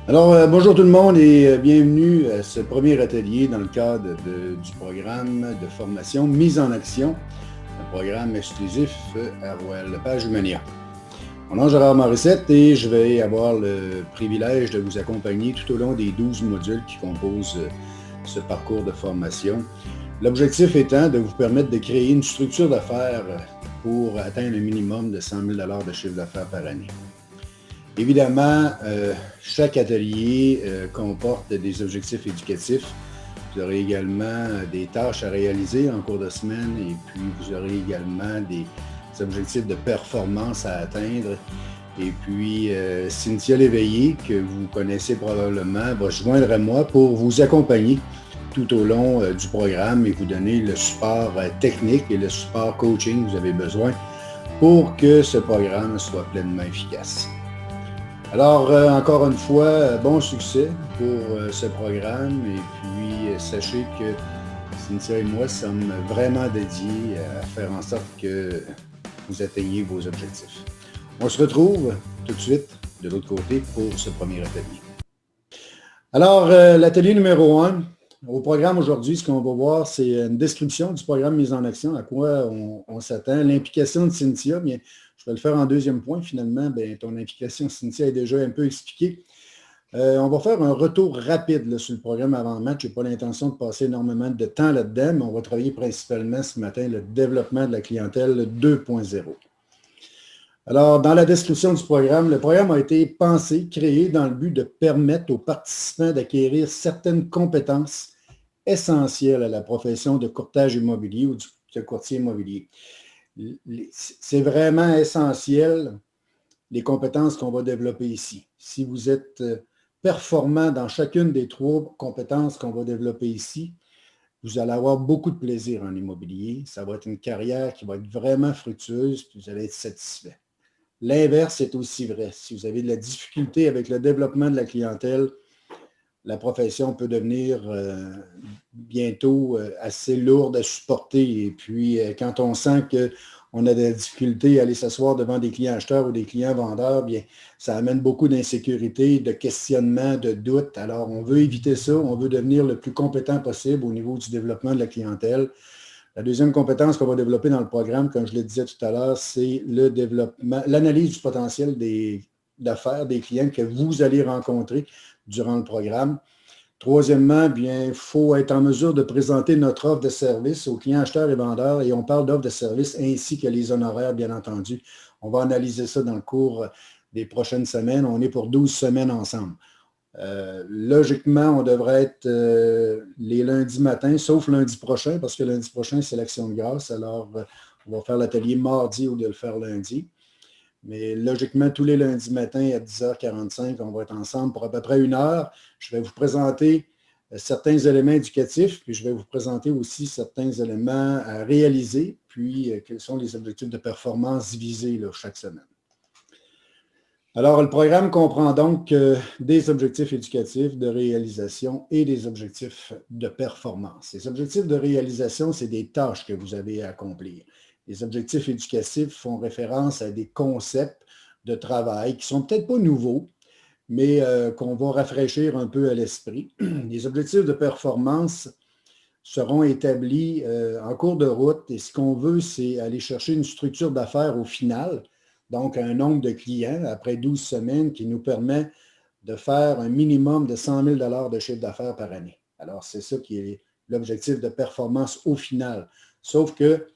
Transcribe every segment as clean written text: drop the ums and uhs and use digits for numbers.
Bonjour tout le monde et bienvenue à ce premier atelier dans le cadre du programme de formation Mise en Action, un programme exclusif à Royal Lepage Humania. Mon nom est Gérard Morissette et je vais avoir le privilège de vous accompagner tout au long des 12 modules qui composent ce parcours de formation. L'objectif étant de vous permettre de créer une structure d'affaires pour atteindre un minimum de 100 000 $ de chiffre d'affaires par année. Évidemment, chaque atelier comporte des objectifs éducatifs. Vous aurez également des tâches à réaliser en cours de semaine et puis vous aurez également des objectifs de performance à atteindre. Et puis, Cynthia Léveillé, que vous connaissez probablement, va se joindre à moi pour vous accompagner tout au long du programme et vous donner le support technique et le support coaching que vous avez besoin pour que ce programme soit pleinement efficace. Alors, encore une fois, bon succès pour ce programme et puis sachez que Cynthia et moi sommes vraiment dédiés à faire en sorte que vous atteigniez vos objectifs. On se retrouve tout de suite de l'autre côté pour ce premier atelier. Alors, l'atelier numéro 1, au programme aujourd'hui, ce qu'on va voir, c'est une description du programme Mise en Action, à quoi on s'attend, l'implication de Cynthia. Bien, je vais le faire en deuxième point. Finalement, ton implication, Cynthia, est déjà un peu expliquée. On va faire un retour rapide là, sur le programme avant-match. Je n'ai pas l'intention de passer énormément de temps là-dedans, mais on va travailler principalement ce matin le développement de la clientèle 2.0. Alors, dans la description du programme, le programme a été pensé, créé dans le but de permettre aux participants d'acquérir certaines compétences essentielles à la profession de courtage immobilier ou de courtier immobilier. C'est vraiment essentiel, les compétences qu'on va développer ici. Si vous êtes performant dans chacune des 3 compétences qu'on va développer ici, vous allez avoir beaucoup de plaisir en immobilier. Ça va être une carrière qui va être vraiment fructueuse, puis vous allez être satisfait. L'inverse est aussi vrai. Si vous avez de la difficulté avec le développement de la clientèle, la profession peut devenir bientôt assez lourde à supporter. Et puis, quand on sent qu'on a de la difficulté à aller s'asseoir devant des clients acheteurs ou des clients vendeurs, bien, ça amène beaucoup d'insécurité, de questionnement, de doute. Alors, on veut éviter ça. On veut devenir le plus compétent possible au niveau du développement de la clientèle. La deuxième compétence qu'on va développer dans le programme, comme je le disais tout à l'heure, c'est le développement, l'analyse du potentiel d'affaires des clients que vous allez rencontrer durant le programme. Troisièmement, bien, il faut être en mesure de présenter notre offre de service aux clients acheteurs et vendeurs, et on parle d'offre de service ainsi que les honoraires, bien entendu. On va analyser ça dans le cours des prochaines semaines. On est pour 12 semaines ensemble. Logiquement, on devrait être les lundis matins, sauf lundi prochain, parce que lundi prochain, c'est l'Action de grâce. Alors, on va faire l'atelier mardi au lieu de le faire lundi. Mais logiquement, tous les lundis matins à 10h45, on va être ensemble pour à peu près 1 heure. Je vais vous présenter certains éléments éducatifs, puis je vais vous présenter aussi certains éléments à réaliser, puis quels sont les objectifs de performance visés là, chaque semaine. Alors, le programme comprend donc des objectifs éducatifs de réalisation et des objectifs de performance. Les objectifs de réalisation, c'est des tâches que vous avez à accomplir. Les objectifs éducatifs font référence à des concepts de travail qui ne sont peut-être pas nouveaux, mais qu'on va rafraîchir un peu à l'esprit. Les objectifs de performance seront établis en cours de route et ce qu'on veut, c'est aller chercher une structure d'affaires au final, donc un nombre de clients après 12 semaines qui nous permet de faire un minimum de 100 000 $ de chiffre d'affaires par année. Alors, c'est ça qui est l'objectif de performance au final. Sauf que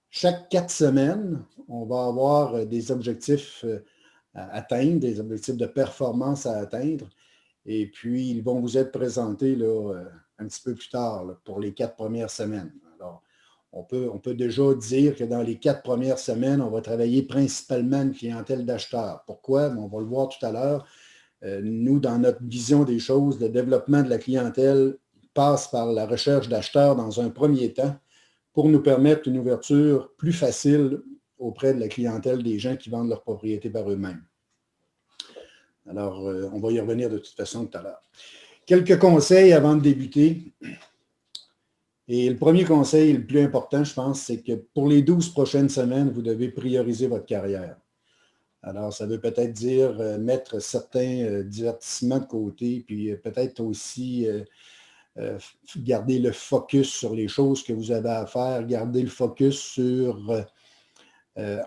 chaque 4 semaines, on va avoir des objectifs à atteindre, des objectifs de performance à atteindre. Et puis, ils vont vous être présentés là, un petit peu plus tard là, pour les 4 premières semaines. Alors, on peut déjà dire que dans les 4 premières semaines, on va travailler principalement une clientèle d'acheteurs. Pourquoi? On va le voir tout à l'heure. Nous, dans notre vision des choses, le développement de la clientèle passe par la recherche d'acheteurs dans un premier temps pour nous permettre une ouverture plus facile auprès de la clientèle des gens qui vendent leur propriété par eux-mêmes. Alors, on va y revenir de toute façon tout à l'heure. Quelques conseils avant de débuter. Et le premier conseil, le plus important, je pense, c'est que pour les 12 prochaines semaines, vous devez prioriser votre carrière. Alors, ça veut peut-être dire mettre certains divertissements de côté, puis peut-être aussi garder le focus sur les choses que vous avez à faire, garder le focus sur,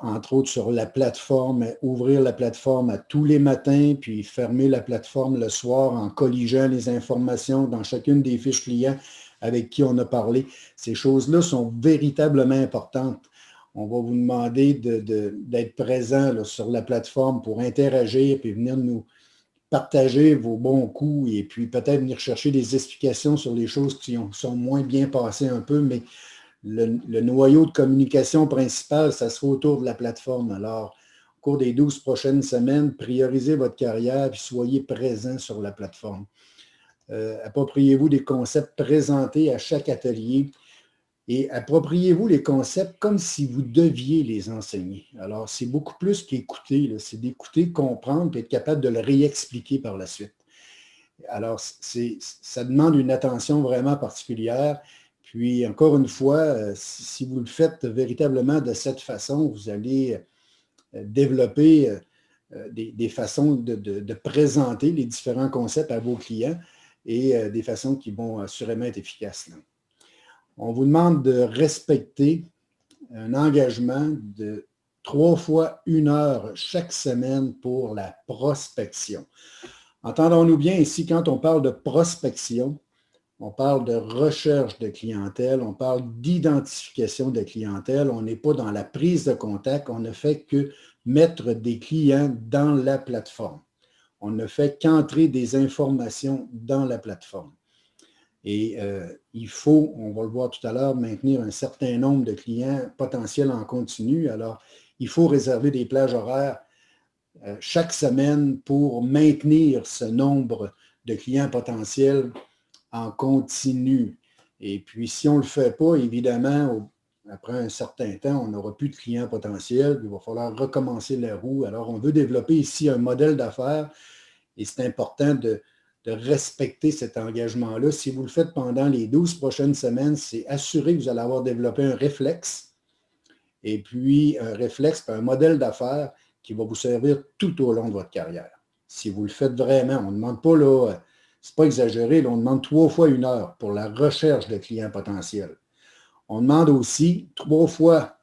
entre autres, sur la plateforme, ouvrir la plateforme à tous les matins, puis fermer la plateforme le soir en colligeant les informations dans chacune des fiches clients avec qui on a parlé. Ces choses-là sont véritablement importantes. On va vous demander d'être présent là, sur la plateforme pour interagir puis venir nous partager vos bons coups et puis peut-être venir chercher des explications sur les choses qui sont moins bien passées un peu, mais le noyau de communication principal, ça sera autour de la plateforme. Alors, au cours des 12 prochaines semaines, priorisez votre carrière et soyez présent sur la plateforme. Appropriez-vous des concepts présentés à chaque atelier. Et appropriez-vous les concepts comme si vous deviez les enseigner. Alors, c'est beaucoup plus qu'écouter, c'est d'écouter, comprendre et être capable de le réexpliquer par la suite. Alors, ça demande une attention vraiment particulière. Puis, encore une fois, si vous le faites véritablement de cette façon, vous allez développer des façons de présenter les différents concepts à vos clients et des façons qui vont assurément être efficaces. On vous demande de respecter un engagement de 3 fois 1 heure chaque semaine pour la prospection. Entendons-nous bien ici, quand on parle de prospection, on parle de recherche de clientèle, on parle d'identification de clientèle, on n'est pas dans la prise de contact, on ne fait que mettre des clients dans la plateforme. On ne fait qu'entrer des informations dans la plateforme. Et il faut, on va le voir tout à l'heure, maintenir un certain nombre de clients potentiels en continu. Alors, il faut réserver des plages horaires chaque semaine pour maintenir ce nombre de clients potentiels en continu. Et puis, si on ne le fait pas, évidemment, après un certain temps, on n'aura plus de clients potentiels. Il va falloir recommencer la roue. Alors, on veut développer ici un modèle d'affaires et c'est important de respecter cet engagement-là. Si vous le faites pendant les 12 prochaines semaines, c'est assuré que vous allez avoir développé un réflexe. Et puis, un réflexe, un modèle d'affaires qui va vous servir tout au long de votre carrière. Si vous le faites vraiment, on ne demande pas, là, c'est pas exagéré, là, on demande 3 fois 1 heure pour la recherche de clients potentiels. On demande aussi 3 fois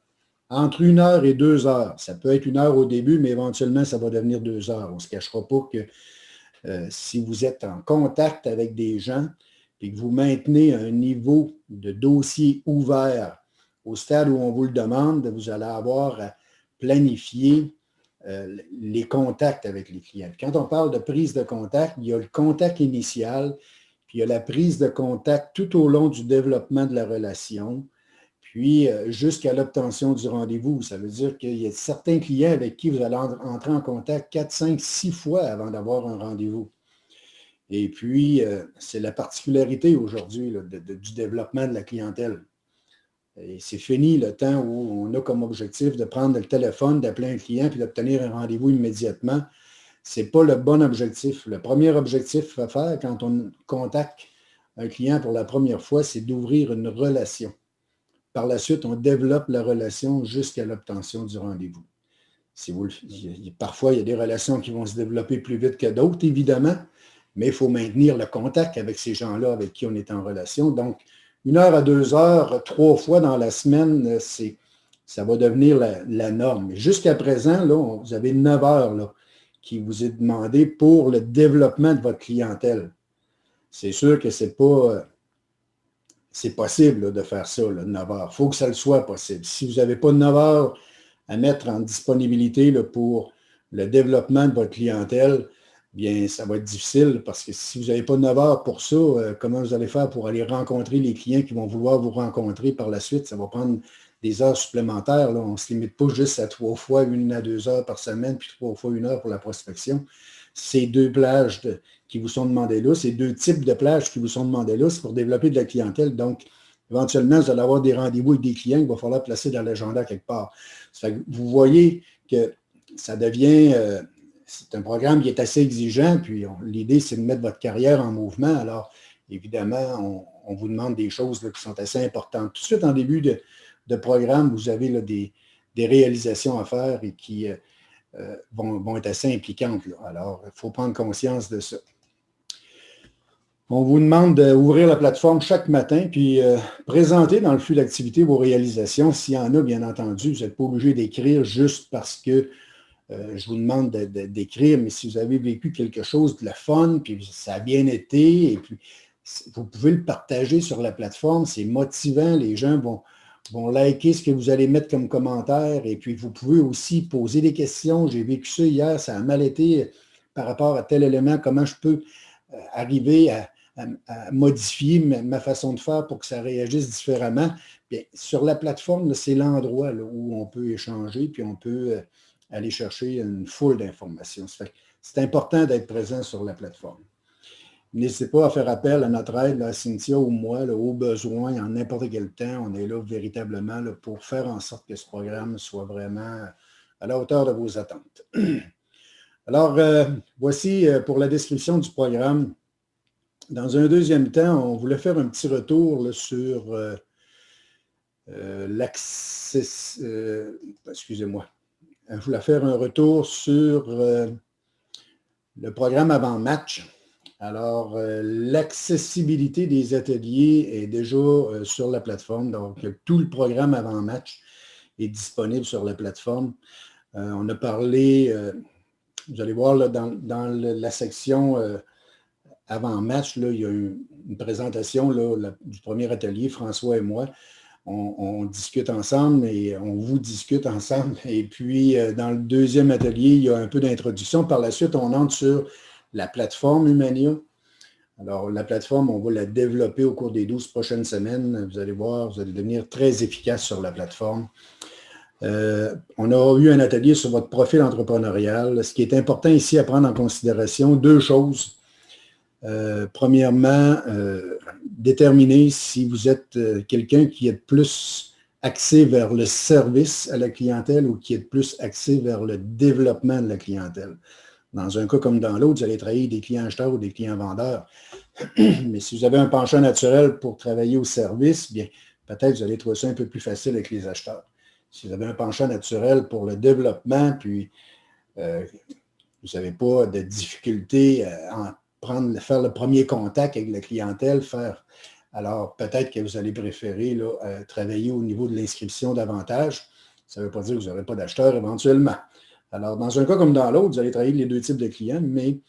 entre 1 heure et 2 heures. Ça peut être 1 heure au début, mais éventuellement, ça va devenir 2 heures. On ne se cachera pas que si vous êtes en contact avec des gens et que vous maintenez un niveau de dossier ouvert au stade où on vous le demande, vous allez avoir à planifier les contacts avec les clients. Quand on parle de prise de contact, il y a le contact initial, puis il y a la prise de contact tout au long du développement de la relation, puis jusqu'à l'obtention du rendez-vous. Ça veut dire qu'il y a certains clients avec qui vous allez entrer en contact 4, 5, 6 fois avant d'avoir un rendez-vous. Et puis, c'est la particularité aujourd'hui du développement de la clientèle. Et c'est fini le temps où on a comme objectif de prendre le téléphone, d'appeler un client puis d'obtenir un rendez-vous immédiatement. Ce n'est pas le bon objectif. Le premier objectif à faire quand on contacte un client pour la première fois, c'est d'ouvrir une relation. Par la suite, on développe la relation jusqu'à l'obtention du rendez-vous. Parfois, il y a des relations qui vont se développer plus vite que d'autres, évidemment, mais il faut maintenir le contact avec ces gens-là avec qui on est en relation. Donc, 1 heure à 2 heures, 3 fois dans la semaine, ça va devenir la norme. Jusqu'à présent, là, vous avez 9 heures là, qui vous est demandé pour le développement de votre clientèle. C'est sûr que c'est possible là, de faire ça, là, 9 heures. Il faut que ça le soit possible. Si vous n'avez pas 9 heures à mettre en disponibilité là, pour le développement de votre clientèle, bien, ça va être difficile parce que si vous n'avez pas 9 heures pour ça, comment vous allez faire pour aller rencontrer les clients qui vont vouloir vous rencontrer par la suite? Ça va prendre des heures supplémentaires. Là. On ne se limite pas juste à 3 fois 1 à 2 heures par semaine, puis 3 fois 1 heure pour la prospection. Ces 2 plages qui vous sont demandées là, ces 2 types de plages qui vous sont demandées là, c'est pour développer de la clientèle. Donc, éventuellement, vous allez avoir des rendez-vous avec des clients qu'il va falloir placer dans l'agenda quelque part. Ça fait que vous voyez que ça devient... c'est un programme qui est assez exigeant, puis l'idée, c'est de mettre votre carrière en mouvement. Alors, évidemment, on vous demande des choses là, qui sont assez importantes. Tout de suite, en début de programme, vous avez là, des réalisations à faire et qui vont être assez impliquantes, là. Alors, il faut prendre conscience de ça. On vous demande d'ouvrir la plateforme chaque matin, puis présenter dans le flux d'activité vos réalisations. S'il y en a, bien entendu, vous n'êtes pas obligé d'écrire juste parce que je vous demande d'écrire, mais si vous avez vécu quelque chose de la fun, puis ça a bien été, et puis vous pouvez le partager sur la plateforme, c'est motivant, les gens vont liker ce que vous allez mettre comme commentaire, et puis vous pouvez aussi poser des questions. J'ai vécu ça hier, ça a mal été par rapport à tel élément, comment je peux arriver à modifier ma façon de faire pour que ça réagisse différemment. Bien, sur la plateforme, c'est l'endroit où on peut échanger, puis on peut aller chercher une foule d'informations. C'est important d'être présent sur la plateforme. N'hésitez pas à faire appel à notre aide, là, à Cynthia ou moi, là, au besoin, en n'importe quel temps. On est là véritablement là, pour faire en sorte que ce programme soit vraiment à la hauteur de vos attentes. Alors, voici pour la description du programme. Dans un deuxième temps, on voulait faire un petit retour là, sur l'accès. Excusez-moi. Je voulais faire un retour sur le programme avant-match. Alors, l'accessibilité des ateliers est déjà sur la plateforme. Donc, tout le programme avant-match est disponible sur la plateforme. On a parlé, vous allez voir là, dans la section avant-match, il y a une présentation là, du premier atelier, François et moi. On discute ensemble et on vous discute ensemble. Et puis, dans le deuxième atelier, il y a un peu d'introduction. Par la suite, on entre sur la plateforme Humania. Alors, la plateforme, on va la développer au cours des 12 prochaines semaines. Vous allez voir, vous allez devenir très efficace sur la plateforme. On aura eu un atelier sur votre profil entrepreneurial. Ce qui est important ici à prendre en considération, deux choses. Premièrement, déterminer si vous êtes quelqu'un qui est plus axé vers le service à la clientèle ou qui est plus axé vers le développement de la clientèle. Dans un cas comme dans l'autre, vous allez travailler des clients acheteurs ou des clients vendeurs. Mais si vous avez un penchant naturel pour travailler au service, bien, peut-être vous allez trouver ça un peu plus facile avec les acheteurs. Si vous avez un penchant naturel pour le développement, puis vous n'avez pas de difficulté à faire le premier contact avec la clientèle, alors peut-être que vous allez préférer là, travailler au niveau de l'inscription davantage. Ça ne veut pas dire que vous n'aurez pas d'acheteurs éventuellement. Alors, dans un cas comme dans l'autre, vous allez travailler les deux types de clients, mais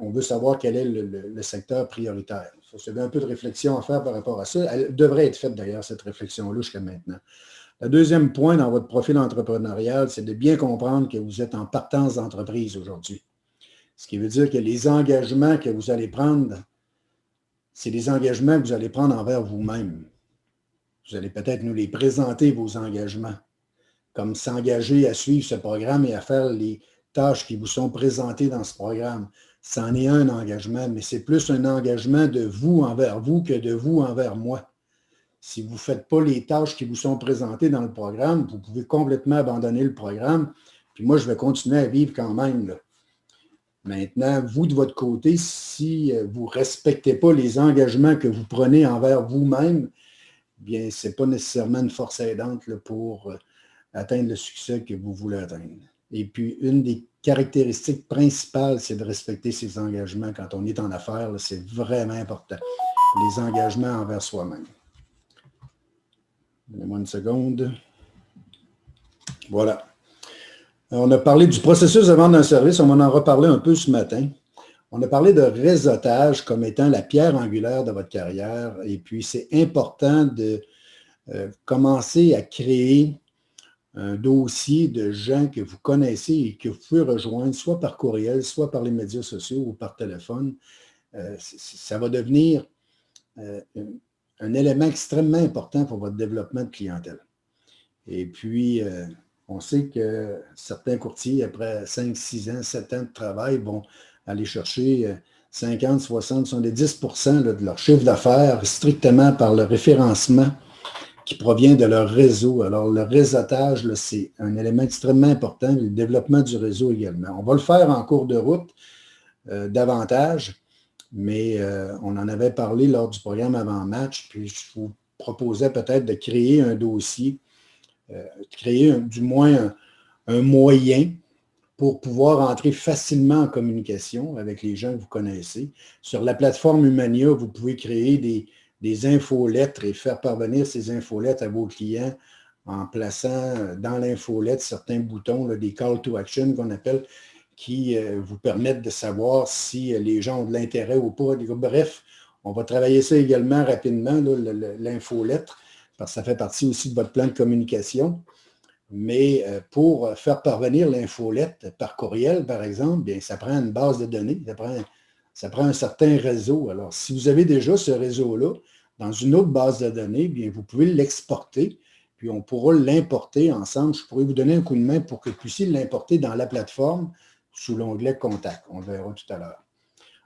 on veut savoir quel est le secteur prioritaire. Vous avez un peu de réflexion à faire par rapport à ça. Elle devrait être faite d'ailleurs, cette réflexion-là, jusqu'à maintenant. Le deuxième point dans votre profil entrepreneurial, c'est de bien comprendre que vous êtes en partance d'entreprise aujourd'hui. Ce qui veut dire que les engagements que vous allez prendre, c'est des engagements que vous allez prendre envers vous-même. Vous allez peut-être nous les présenter, vos engagements, comme s'engager à suivre ce programme et à faire les tâches qui vous sont présentées dans ce programme. C'en est un engagement, mais c'est plus un engagement de vous envers vous que de vous envers moi. Si vous ne faites pas les tâches qui vous sont présentées dans le programme, vous pouvez complètement abandonner le programme, puis moi, je vais continuer à vivre quand même, là. Maintenant, vous, de votre côté, si vous ne respectez pas les engagements que vous prenez envers vous-même, bien, ce n'est pas nécessairement une force aidante là, pour atteindre le succès que vous voulez atteindre. Et puis, une des caractéristiques principales, c'est de respecter ses engagements quand on est en affaires. C'est vraiment important. Les engagements envers soi-même. Donnez-moi une seconde. Voilà. On a parlé du processus de vente d'un service. On va en reparler un peu ce matin. On a parlé de réseautage comme étant la pierre angulaire de votre carrière. Et puis, c'est important de commencer à créer un dossier de gens que vous connaissez et que vous pouvez rejoindre, soit par courriel, soit par les médias sociaux ou par téléphone. Ça va devenir un élément extrêmement important pour votre développement de clientèle. Et puis, on sait que certains courtiers, après 5, 6 ans, 7 ans de travail, vont aller chercher 50, 60, 70% de leur chiffre d'affaires strictement par le référencement qui provient de leur réseau. Alors, le réseautage, c'est un élément extrêmement important, le développement du réseau également. On va le faire en cours de route davantage, mais on en avait parlé lors du programme avant-match, puis je vous proposais peut-être de créer un dossier, du moins un moyen pour pouvoir entrer facilement en communication avec les gens que vous connaissez. Sur la plateforme Humania, vous pouvez créer des infolettres et faire parvenir ces infolettres à vos clients en plaçant dans l'infolette certains boutons, là, des call to action qu'on appelle, qui vous permettent de savoir si les gens ont de l'intérêt ou pas. Bref, on va travailler ça également rapidement, l'infolettre, parce que ça fait partie aussi de votre plan de communication. Mais pour faire parvenir l'infolette par courriel, par exemple, bien, ça prend une base de données, ça prend un certain réseau. Alors, si vous avez déjà ce réseau-là dans une autre base de données, bien, vous pouvez l'exporter, puis on pourra l'importer ensemble. Je pourrais vous donner un coup de main pour que vous puissiez l'importer dans la plateforme sous l'onglet Contact. On le verra tout à l'heure.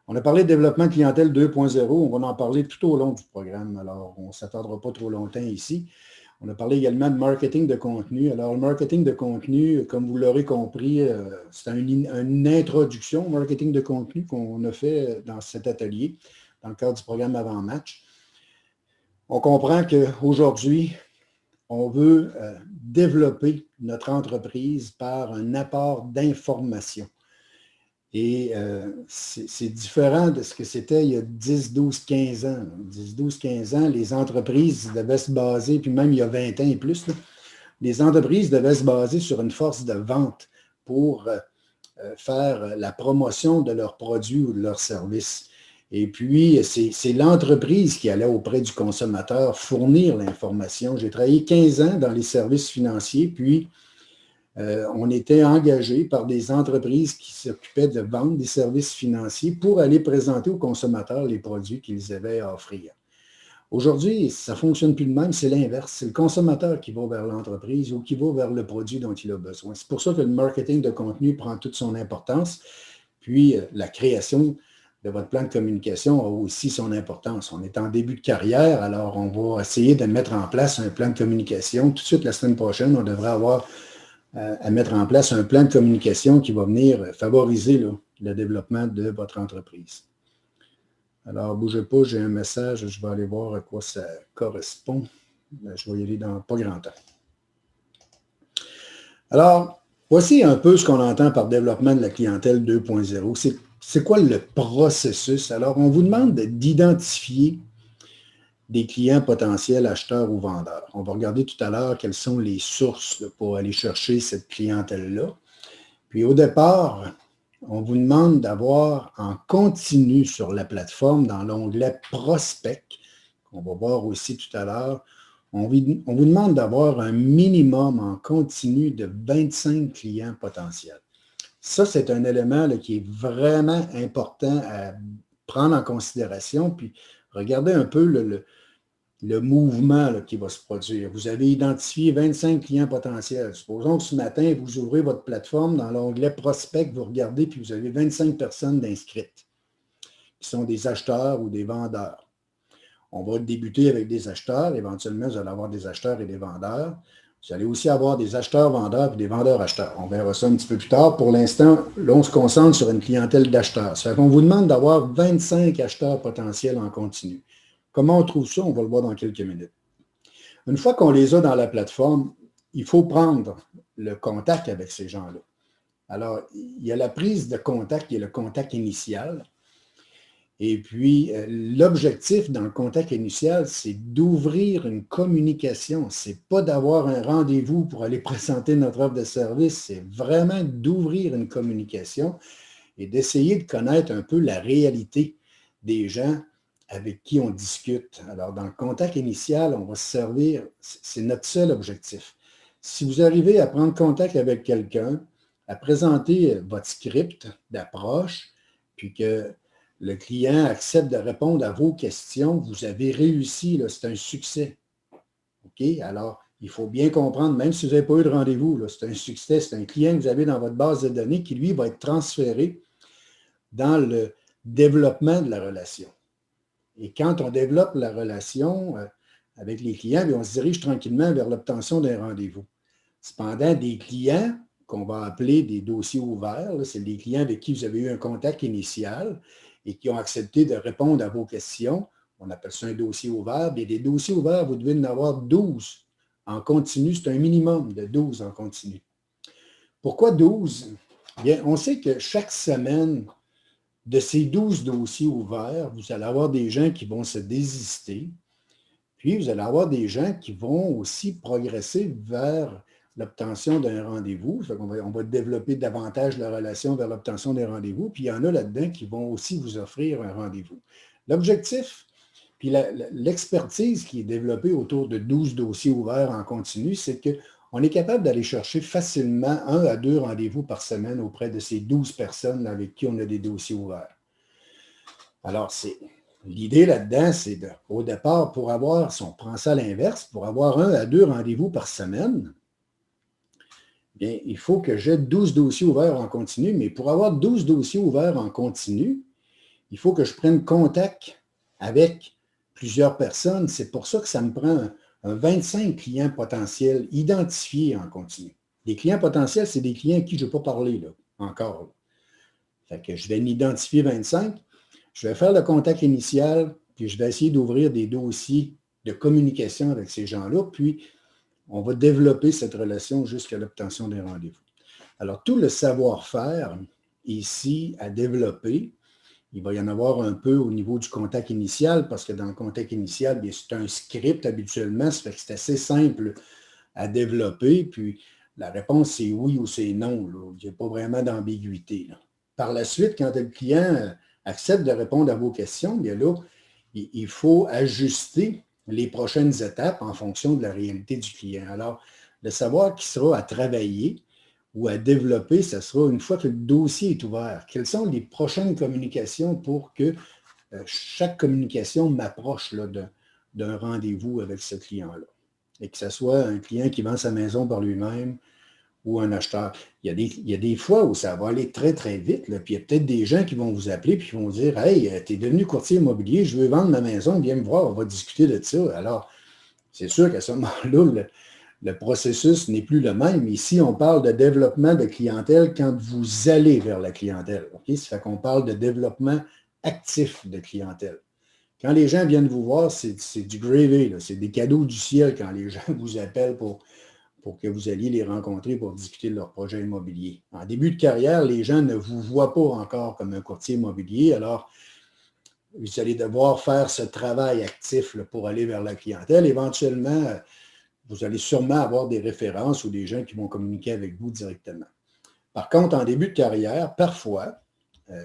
On a parlé de développement clientèle 2.0. On va en parler tout au long du programme. Alors, on ne s'attendra pas trop longtemps ici. On a parlé également de marketing de contenu. Alors, le marketing de contenu, comme vous l'aurez compris, c'est une introduction au marketing de contenu qu'on a fait dans cet atelier, dans le cadre du programme Avant-Match. On comprend qu'aujourd'hui, on veut développer notre entreprise par un apport d'information. Et c'est différent de ce que c'était il y a 10, 12, 15 ans. 10, 12, 15 ans, les entreprises devaient se baser, puis même il y a 20 ans et plus, là, les entreprises devaient se baser sur une force de vente pour faire la promotion de leurs produits ou de leurs services. Et puis, c'est l'entreprise qui allait auprès du consommateur fournir l'information. J'ai travaillé 15 ans dans les services financiers, puis on était engagé par des entreprises qui s'occupaient de vendre des services financiers pour aller présenter aux consommateurs les produits qu'ils avaient à offrir. Aujourd'hui, ça ne fonctionne plus de même, c'est l'inverse. C'est le consommateur qui va vers l'entreprise ou qui va vers le produit dont il a besoin. C'est pour ça que le marketing de contenu prend toute son importance. Puis, la création de votre plan de communication a aussi son importance. On est en début de carrière, alors on va essayer de mettre en place un plan de communication. Tout de suite, la semaine prochaine, on devrait avoir à mettre en place un plan de communication qui va venir favoriser le développement de votre entreprise. Alors, bougez pas, j'ai un message, je vais aller voir à quoi ça correspond. Je vais y aller dans pas grand temps. Alors, voici un peu ce qu'on entend par développement de la clientèle 2.0. C'est quoi le processus? Alors, on vous demande d'identifier des clients potentiels acheteurs ou vendeurs. On va regarder tout à l'heure quelles sont les sources pour aller chercher cette clientèle-là. Puis au départ, on vous demande d'avoir en continu sur la plateforme, dans l'onglet Prospect, qu'on va voir aussi tout à l'heure, on vous demande d'avoir un minimum en continu de 25 clients potentiels. Ça, c'est un élément là, qui est vraiment important à prendre en considération. Puis regardez un peu le mouvement là, qui va se produire. Vous avez identifié 25 clients potentiels. Supposons que ce matin, vous ouvrez votre plateforme, dans l'onglet Prospect, vous regardez, puis vous avez 25 personnes d'inscrites qui sont des acheteurs ou des vendeurs. On va débuter avec des acheteurs. Éventuellement, vous allez avoir des acheteurs et des vendeurs. Vous allez aussi avoir des acheteurs-vendeurs et des vendeurs-acheteurs. On verra ça un petit peu plus tard. Pour l'instant, là, on se concentre sur une clientèle d'acheteurs. Ça fait qu'on vous demande d'avoir 25 acheteurs potentiels en continu. Comment on trouve ça? On va le voir dans quelques minutes. Une fois qu'on les a dans la plateforme, il faut prendre le contact avec ces gens-là. Alors, il y a la prise de contact qui est le contact initial. Et puis, l'objectif dans le contact initial, c'est d'ouvrir une communication. Ce n'est pas d'avoir un rendez-vous pour aller présenter notre offre de service, c'est vraiment d'ouvrir une communication et d'essayer de connaître un peu la réalité des gens avec qui on discute. Alors, dans le contact initial, on va se servir, c'est notre seul objectif. Si vous arrivez à prendre contact avec quelqu'un, à présenter votre script d'approche, puis que le client accepte de répondre à vos questions, vous avez réussi, c'est un succès. OK? Alors, il faut bien comprendre, même si vous n'avez pas eu de rendez-vous, c'est un succès, c'est un client que vous avez dans votre base de données qui, lui, va être transféré dans le développement de la relation. Et quand on développe la relation avec les clients, on se dirige tranquillement vers l'obtention d'un rendez-vous. Cependant, des clients qu'on va appeler des dossiers ouverts, c'est des clients avec qui vous avez eu un contact initial et qui ont accepté de répondre à vos questions. On appelle ça un dossier ouvert. Bien, des dossiers ouverts, vous devez en avoir 12 en continu. C'est un minimum de 12 en continu. Pourquoi 12? Bien, on sait que chaque semaine, de ces 12 dossiers ouverts, vous allez avoir des gens qui vont se désister, puis vous allez avoir des gens qui vont aussi progresser vers l'obtention d'un rendez-vous. On va développer davantage la relation vers l'obtention d'un rendez-vous, puis il y en a là-dedans qui vont aussi vous offrir un rendez-vous. L'objectif, puis l'expertise qui est développée autour de 12 dossiers ouverts en continu, c'est qu'on est capable d'aller chercher facilement 1 à 2 rendez-vous par semaine auprès de ces 12 personnes avec qui on a des dossiers ouverts. Alors, l'idée là-dedans, c'est au départ, pour avoir, si on prend ça à l'inverse, pour avoir 1 à 2 rendez-vous par semaine, bien, il faut que j'ai 12 dossiers ouverts en continu, mais pour avoir 12 dossiers ouverts en continu, il faut que je prenne contact avec plusieurs personnes. C'est pour ça que ça me prend un 25 clients potentiels identifiés en continu. Les clients potentiels, c'est des clients à qui je n'ai pas parlé là, encore. Là. Fait que je vais en identifier 25. Je vais faire le contact initial, puis je vais essayer d'ouvrir des dossiers de communication avec ces gens-là, puis on va développer cette relation jusqu'à l'obtention des rendez-vous. Alors, tout le savoir-faire ici à développer, il va y en avoir un peu au niveau du contact initial, parce que dans le contact initial, bien, c'est un script habituellement, ça fait que c'est assez simple à développer, puis la réponse, c'est oui ou c'est non. Là. Il n'y a pas vraiment d'ambiguïté. Là. Par la suite, quand le client accepte de répondre à vos questions, bien là, il faut ajuster les prochaines étapes en fonction de la réalité du client. Alors, le savoir qui sera à travailler ou à développer, ce sera une fois que le dossier est ouvert. Quelles sont les prochaines communications pour que chaque communication m'approche d'un rendez-vous avec ce client-là? Et que ce soit un client qui vend sa maison par lui-même ou un acheteur. Il y a des fois où ça va aller très, très vite. Là, puis il y a peut-être des gens qui vont vous appeler et qui vont dire « Hey, tu es devenu courtier immobilier, je veux vendre ma maison, viens me voir, on va discuter de ça. » Alors, c'est sûr qu'à ce moment-là, le processus n'est plus le même. Ici, on parle de développement de clientèle quand vous allez vers la clientèle. Okay? Ça fait qu'on parle de développement actif de clientèle. Quand les gens viennent vous voir, c'est du gravy, c'est des cadeaux du ciel quand les gens vous appellent pour que vous alliez les rencontrer pour discuter de leur projet immobilier. En début de carrière, les gens ne vous voient pas encore comme un courtier immobilier, alors vous allez devoir faire ce travail actif là, pour aller vers la clientèle. Éventuellement, vous allez sûrement avoir des références ou des gens qui vont communiquer avec vous directement. Par contre, en début de carrière, parfois,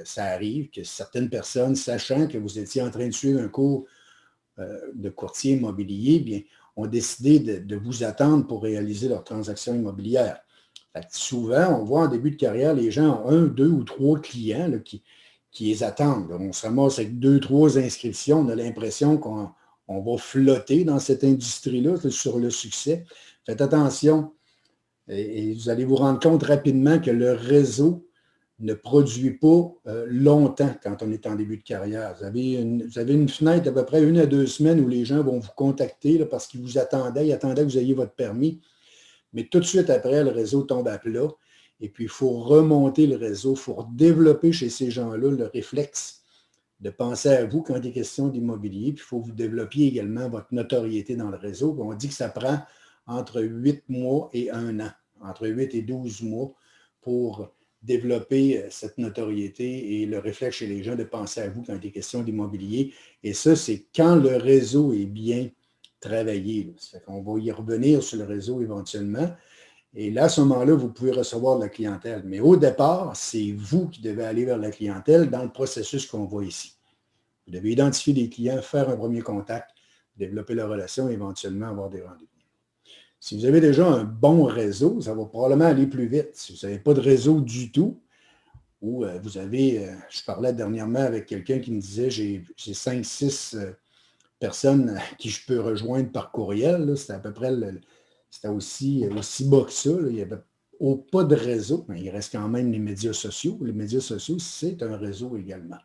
ça arrive que certaines personnes, sachant que vous étiez en train de suivre un cours de courtier immobilier, bien, ont décidé de vous attendre pour réaliser leur transaction immobilière. Souvent, on voit en début de carrière, les gens ont 1, 2 ou 3 clients là, qui les attendent. On se ramasse avec 2, 3 inscriptions. On a l'impression qu'on va flotter dans cette industrie-là sur le succès. Faites attention et vous allez vous rendre compte rapidement que le réseau ne produit pas longtemps quand on est en début de carrière. Vous avez une fenêtre d'à peu près 1 à 2 semaines où les gens vont vous contacter là, parce qu'ils vous attendaient, ils attendaient que vous ayez votre permis. Mais tout de suite après, le réseau tombe à plat. Et puis, il faut remonter le réseau, il faut développer chez ces gens-là le réflexe de penser à vous quand il est question d'immobilier. Puis, il faut que vous développiez également votre notoriété dans le réseau. Puis on dit que ça prend entre 8 mois et 1 an, entre 8 et 12 mois pour développer cette notoriété et le réflexe chez les gens de penser à vous quand il est question d'immobilier. Et ça, c'est quand le réseau est bien travaillé. Ça fait qu'on va y revenir sur le réseau éventuellement. Et là, à ce moment-là, vous pouvez recevoir de la clientèle. Mais au départ, c'est vous qui devez aller vers la clientèle dans le processus qu'on voit ici. Vous devez identifier des clients, faire un premier contact, développer la relation et éventuellement avoir des rendez-vous. Si vous avez déjà un bon réseau, ça va probablement aller plus vite. Si vous n'avez pas de réseau du tout, ou vous avez, je parlais dernièrement avec quelqu'un qui me disait, j'ai 5, 6 personnes à qui je peux rejoindre par courriel. C'était à peu près, c'était aussi bas que ça. Là. Il n'y avait pas de réseau, mais il reste quand même les médias sociaux. Les médias sociaux, c'est un réseau également.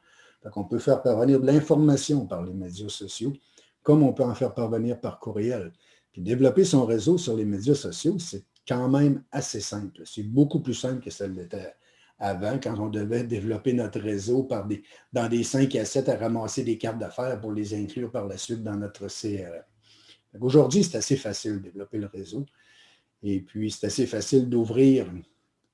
Donc, on peut faire parvenir de l'information par les médias sociaux, comme on peut en faire parvenir par courriel. Puis développer son réseau sur les médias sociaux, c'est quand même assez simple. C'est beaucoup plus simple que ça l'était avant, quand on devait développer notre réseau dans des 5 à 7 à ramasser des cartes d'affaires pour les inclure par la suite dans notre CRM. Aujourd'hui, c'est assez facile de développer le réseau. Et puis, c'est assez facile d'ouvrir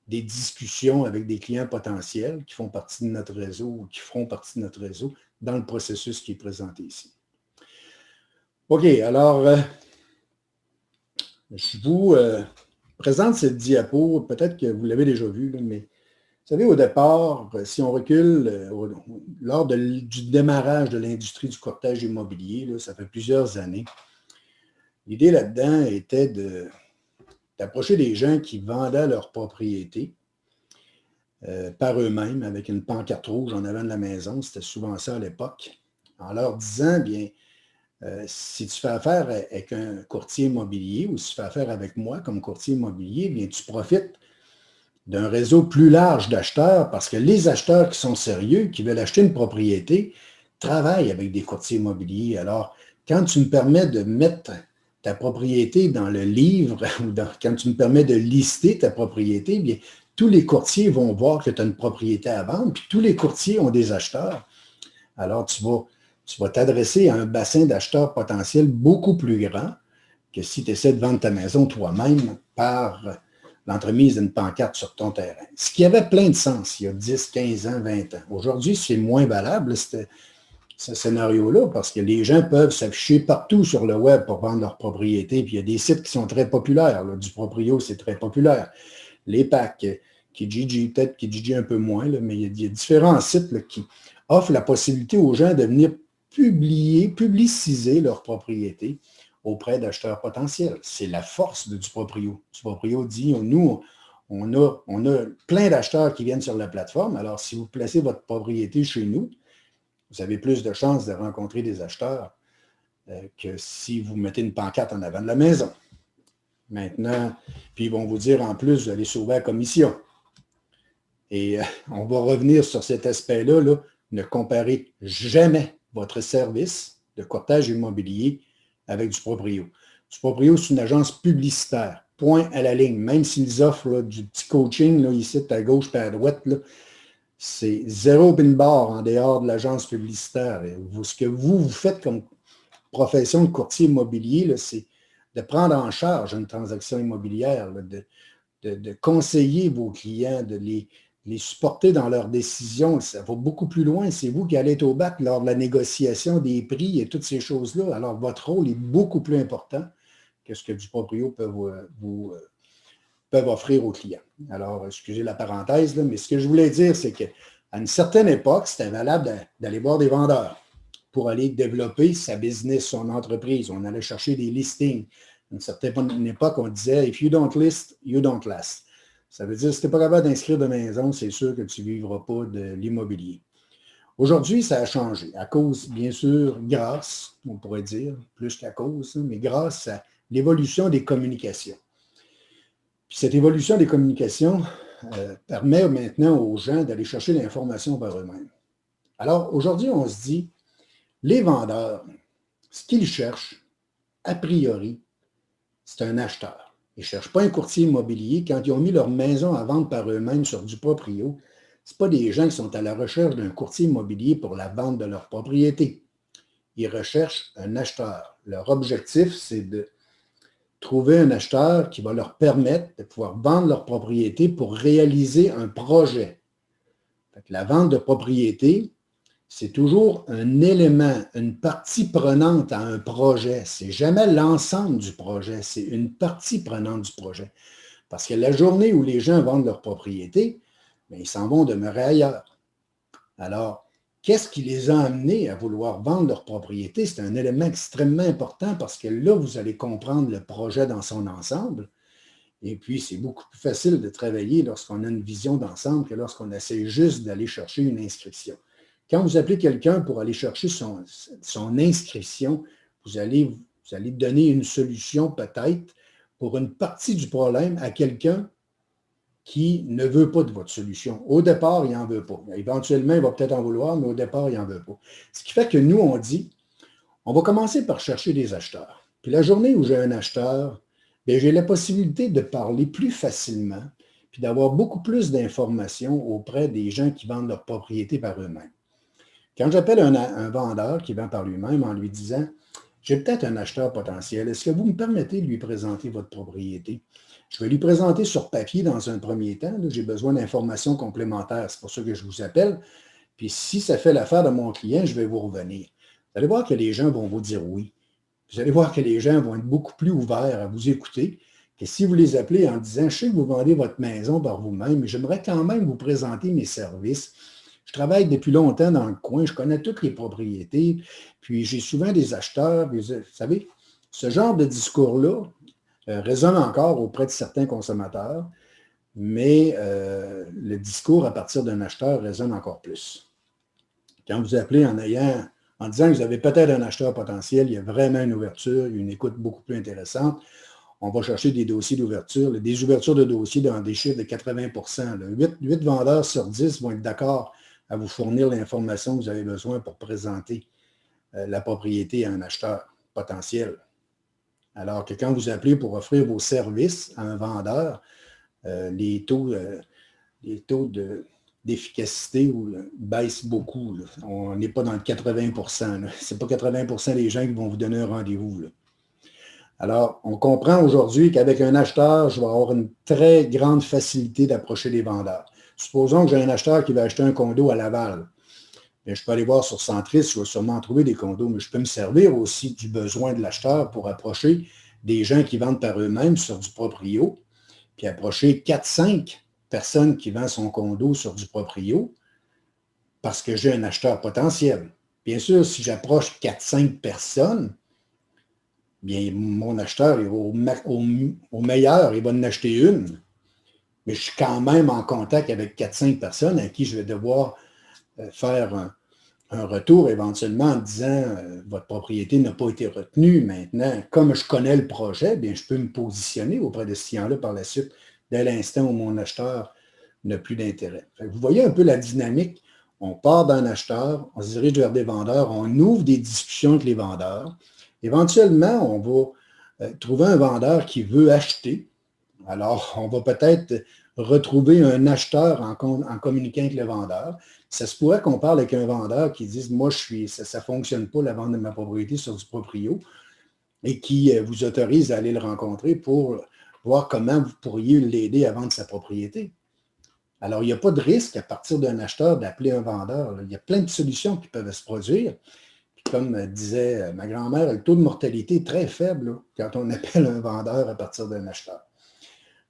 des discussions avec des clients potentiels qui font partie de notre réseau ou qui feront partie de notre réseau dans le processus qui est présenté ici. OK, alors, je vous présente cette diapo, peut-être que vous l'avez déjà vue, mais vous savez, au départ, si on recule, lors du démarrage de l'industrie du courtage immobilier, là, ça fait plusieurs années, l'idée là-dedans était d'approcher des gens qui vendaient leur propriété par eux-mêmes avec une pancarte rouge en avant de la maison. C'était souvent ça à l'époque. En leur disant, bien, si tu fais affaire avec un courtier immobilier ou si tu fais affaire avec moi comme courtier immobilier, bien, tu profites d'un réseau plus large d'acheteurs parce que les acheteurs qui sont sérieux, qui veulent acheter une propriété, travaillent avec des courtiers immobiliers. Alors, quand tu me permets de mettre ta propriété dans le livre, ou quand tu me permets de lister ta propriété, bien, tous les courtiers vont voir que tu as une propriété à vendre, puis tous les courtiers ont des acheteurs. Alors, tu vas t'adresser à un bassin d'acheteurs potentiels beaucoup plus grand que si tu essaies de vendre ta maison toi-même par l'entremise d'une pancarte sur ton terrain. Ce qui avait plein de sens il y a 10, 15 ans, 20 ans. Aujourd'hui, c'est moins valable, ce scénario-là, parce que les gens peuvent s'afficher partout sur le web pour vendre leur propriété, puis il y a des sites qui sont très populaires. Là. Du Proprio, c'est très populaire. Les packs, Kijiji, peut-être Kijiji un peu moins, là, mais il y a différents sites là, qui offrent la possibilité aux gens de venir publiciser leur propriété auprès d'acheteurs potentiels. C'est la force du Proprio. Du Proprio dit, nous, on a plein d'acheteurs qui viennent sur la plateforme. Alors, si vous placez votre propriété chez nous, vous avez plus de chances de rencontrer des acheteurs que si vous mettez une pancarte en avant de la maison. Maintenant, puis ils vont vous dire en plus, vous allez sauver la commission. Et on va revenir sur cet aspect-là. Là, ne comparez jamais votre service de courtage immobilier avec du Proprio. Du Proprio, c'est une agence publicitaire. Point à la ligne. Même s'ils offrent là, du petit coaching, là, ici, à gauche et à droite, là, c'est zéro pin bar en dehors de l'agence publicitaire. Et ce que vous faites comme profession de courtier immobilier, c'est de prendre en charge une transaction immobilière, là, de conseiller vos clients, de les supporter dans leurs décisions. Ça va beaucoup plus loin. C'est vous qui allez être au bac lors de la négociation des prix et toutes ces choses-là. Alors, votre rôle est beaucoup plus important que ce que du Proprio peuvent offrir aux clients. Alors, excusez la parenthèse, là, mais ce que je voulais dire, c'est qu'à une certaine époque, c'était valable d'aller voir des vendeurs pour aller développer sa business, son entreprise. On allait chercher des listings. À une certaine époque, on disait « If you don't list, you don't last ». Ça veut dire, si tu n'es pas capable d'inscrire de maison, c'est sûr que tu ne vivras pas de l'immobilier. Aujourd'hui, ça a changé. À cause, bien sûr, grâce, on pourrait dire, plus qu'à cause, mais grâce à l'évolution des communications. Puis cette évolution des communications permet maintenant aux gens d'aller chercher l'information par eux-mêmes. Alors, aujourd'hui, on se dit, les vendeurs, ce qu'ils cherchent, a priori, c'est un acheteur. Ils ne cherchent pas un courtier immobilier. Quand ils ont mis leur maison à vendre par eux-mêmes sur du Proprio, ce n'est pas des gens qui sont à la recherche d'un courtier immobilier pour la vente de leur propriété. Ils recherchent un acheteur. Leur objectif, c'est de trouver un acheteur qui va leur permettre de pouvoir vendre leur propriété pour réaliser un projet. La vente de propriété, c'est toujours un élément, une partie prenante à un projet. Ce n'est jamais l'ensemble du projet, c'est une partie prenante du projet. Parce que la journée où les gens vendent leur propriété, bien, ils s'en vont demeurer ailleurs. Alors, qu'est-ce qui les a amenés à vouloir vendre leur propriété? C'est un élément extrêmement important parce que là, vous allez comprendre le projet dans son ensemble. Et puis, c'est beaucoup plus facile de travailler lorsqu'on a une vision d'ensemble que lorsqu'on essaie juste d'aller chercher une inscription. Quand vous appelez quelqu'un pour aller chercher son inscription, vous allez donner une solution peut-être pour une partie du problème à quelqu'un qui ne veut pas de votre solution. Au départ, il n'en veut pas. Éventuellement, il va peut-être en vouloir, mais au départ, il n'en veut pas. Ce qui fait que nous, on dit, on va commencer par chercher des acheteurs. Puis la journée où j'ai un acheteur, bien, j'ai la possibilité de parler plus facilement, puis d'avoir beaucoup plus d'informations auprès des gens qui vendent leur propriété par eux-mêmes. Quand j'appelle un vendeur qui vend par lui-même en lui disant J'ai peut-être un acheteur potentiel. Est-ce que vous me permettez de lui présenter votre propriété? Je vais lui présenter sur papier dans un premier temps. J'ai besoin d'informations complémentaires. C'est pour ça que je vous appelle. Puis si ça fait l'affaire de mon client, je vais vous revenir. Vous allez voir que les gens vont vous dire oui. Vous allez voir que les gens vont être beaucoup plus ouverts à vous écouter que si vous les appelez en disant, je sais que vous vendez votre maison par vous-même, mais j'aimerais quand même vous présenter mes services. Je travaille depuis longtemps dans le coin, je connais toutes les propriétés, puis j'ai souvent des acheteurs. Vous savez, ce genre de discours-là résonne encore auprès de certains consommateurs, mais le discours à partir d'un acheteur résonne encore plus. Quand vous appelez en disant que vous avez peut-être un acheteur potentiel, il y a vraiment une ouverture, une écoute beaucoup plus intéressante. On va chercher des dossiers d'ouverture, des ouvertures de dossiers dans des chiffres de 80%. 8 vendeurs sur 10 vont être d'accord à vous fournir l'information que vous avez besoin pour présenter la propriété à un acheteur potentiel. Alors que quand vous appelez pour offrir vos services à un vendeur, les taux d'efficacité baissent beaucoup. Là. On n'est pas dans le 80%. Ce n'est pas 80% des gens qui vont vous donner un rendez-vous. Là. Alors, on comprend aujourd'hui qu'avec un acheteur, je vais avoir une très grande facilité d'approcher les vendeurs. Supposons que j'ai un acheteur qui va acheter un condo à Laval. Bien, je peux aller voir sur Centris, je vais sûrement trouver des condos, mais je peux me servir aussi du besoin de l'acheteur pour approcher des gens qui vendent par eux-mêmes sur du proprio, puis approcher 4-5 personnes qui vendent son condo sur du proprio parce que j'ai un acheteur potentiel. Bien sûr, si j'approche 4-5 personnes, bien, mon acheteur, au meilleur, il va en acheter une, mais je suis quand même en contact avec 4-5 personnes à qui je vais devoir faire un retour éventuellement en disant votre propriété n'a pas été retenue. Maintenant, comme je connais le projet, bien, je peux me positionner auprès de ce client-là par la suite, dès l'instant où mon acheteur n'a plus d'intérêt. Vous voyez un peu la dynamique. On part d'un acheteur, on se dirige vers des vendeurs, on ouvre des discussions avec les vendeurs. Éventuellement, on va trouver un vendeur qui veut acheter. Alors, on va peut-être retrouver un acheteur en communiquant avec le vendeur. Ça se pourrait qu'on parle avec un vendeur qui dise, moi, ça ne fonctionne pas la vente de ma propriété sur du proprio et qui vous autorise à aller le rencontrer pour voir comment vous pourriez l'aider à vendre sa propriété. Alors, il n'y a pas de risque à partir d'un acheteur d'appeler un vendeur. Il y a plein de solutions qui peuvent se produire. Puis comme disait ma grand-mère, le taux de mortalité est très faible quand on appelle un vendeur à partir d'un acheteur.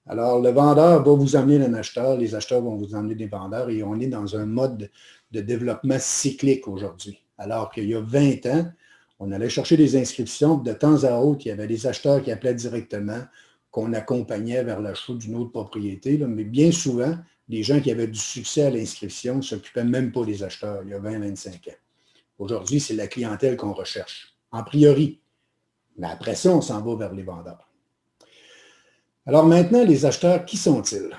Alors, le vendeur va vous emmener un acheteur, les acheteurs vont vous emmener des vendeurs et on est dans un mode de développement cyclique aujourd'hui. Alors qu'il y a 20 ans, on allait chercher des inscriptions, de temps à autre, il y avait des acheteurs qui appelaient directement, qu'on accompagnait vers l'achat d'une autre propriété. Là, mais bien souvent, les gens qui avaient du succès à l'inscription ne s'occupaient même pas des acheteurs il y a 20-25 ans. Aujourd'hui, c'est la clientèle qu'on recherche, en priori. Mais après ça, on s'en va vers les vendeurs. Alors maintenant, les acheteurs, qui sont-ils?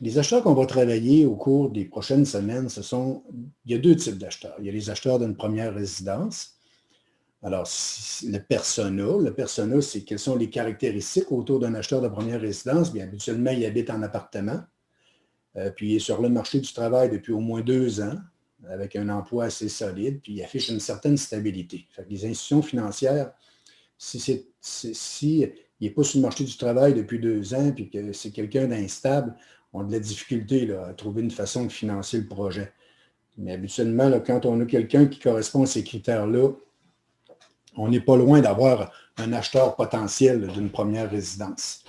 Les acheteurs qu'on va travailler au cours des prochaines semaines, il y a deux types d'acheteurs. Il y a les acheteurs d'une première résidence. Alors, le persona, c'est quelles sont les caractéristiques autour d'un acheteur de première résidence. Bien, habituellement, il habite en appartement, puis il est sur le marché du travail depuis au moins 2 ans, avec un emploi assez solide, puis il affiche une certaine stabilité. Fait que les institutions financières, si il n'est pas sur le marché du travail depuis 2 ans, puis que c'est quelqu'un d'instable, on a de la difficulté là, à trouver une façon de financer le projet. Mais habituellement, là, quand on a quelqu'un qui correspond à ces critères-là, on n'est pas loin d'avoir un acheteur potentiel d'une première résidence.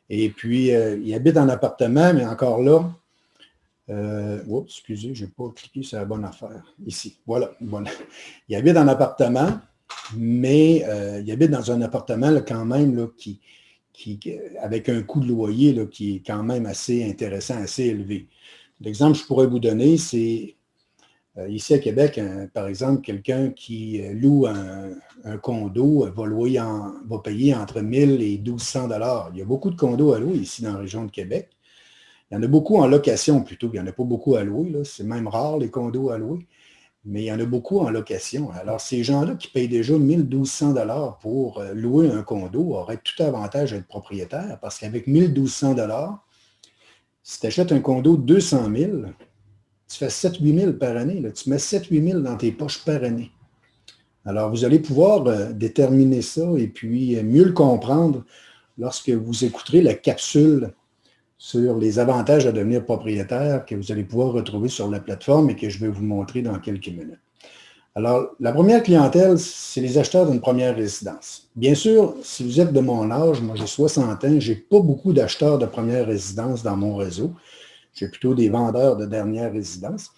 Et puis, il habite en appartement, mais encore là, excusez, je n'ai pas cliqué sur la bonne affaire. Ici, voilà. Bon. Il habite en appartement, mais il habite dans un appartement là, quand même là, avec un coût de loyer là, qui est quand même assez intéressant, assez élevé. L'exemple que je pourrais vous donner, c'est ici à Québec, par exemple, quelqu'un qui loue un condo va payer entre 1 000 et 1 200 $. Il y a beaucoup de condos à louer ici dans la région de Québec. Il y en a beaucoup en location plutôt. Il n'y en a pas beaucoup à louer. Là. C'est même rare les condos à louer. Mais il y en a beaucoup en location. Alors, ces gens-là qui payent déjà 1 1200 $ pour louer un condo auraient tout avantage à être propriétaire parce qu'avec 1 1200 $, si tu achètes un condo de 200 000, tu fais 7-8 000 par année. Là. Tu mets 7-8 000 dans tes poches par année. Alors, vous allez pouvoir déterminer ça et puis mieux le comprendre lorsque vous écouterez la capsule sur les avantages à devenir propriétaire que vous allez pouvoir retrouver sur la plateforme et que je vais vous montrer dans quelques minutes. Alors, la première clientèle, c'est les acheteurs d'une première résidence. Bien sûr, si vous êtes de mon âge, moi j'ai 60 ans, je n'ai pas beaucoup d'acheteurs de première résidence dans mon réseau. J'ai plutôt des vendeurs de dernière résidence.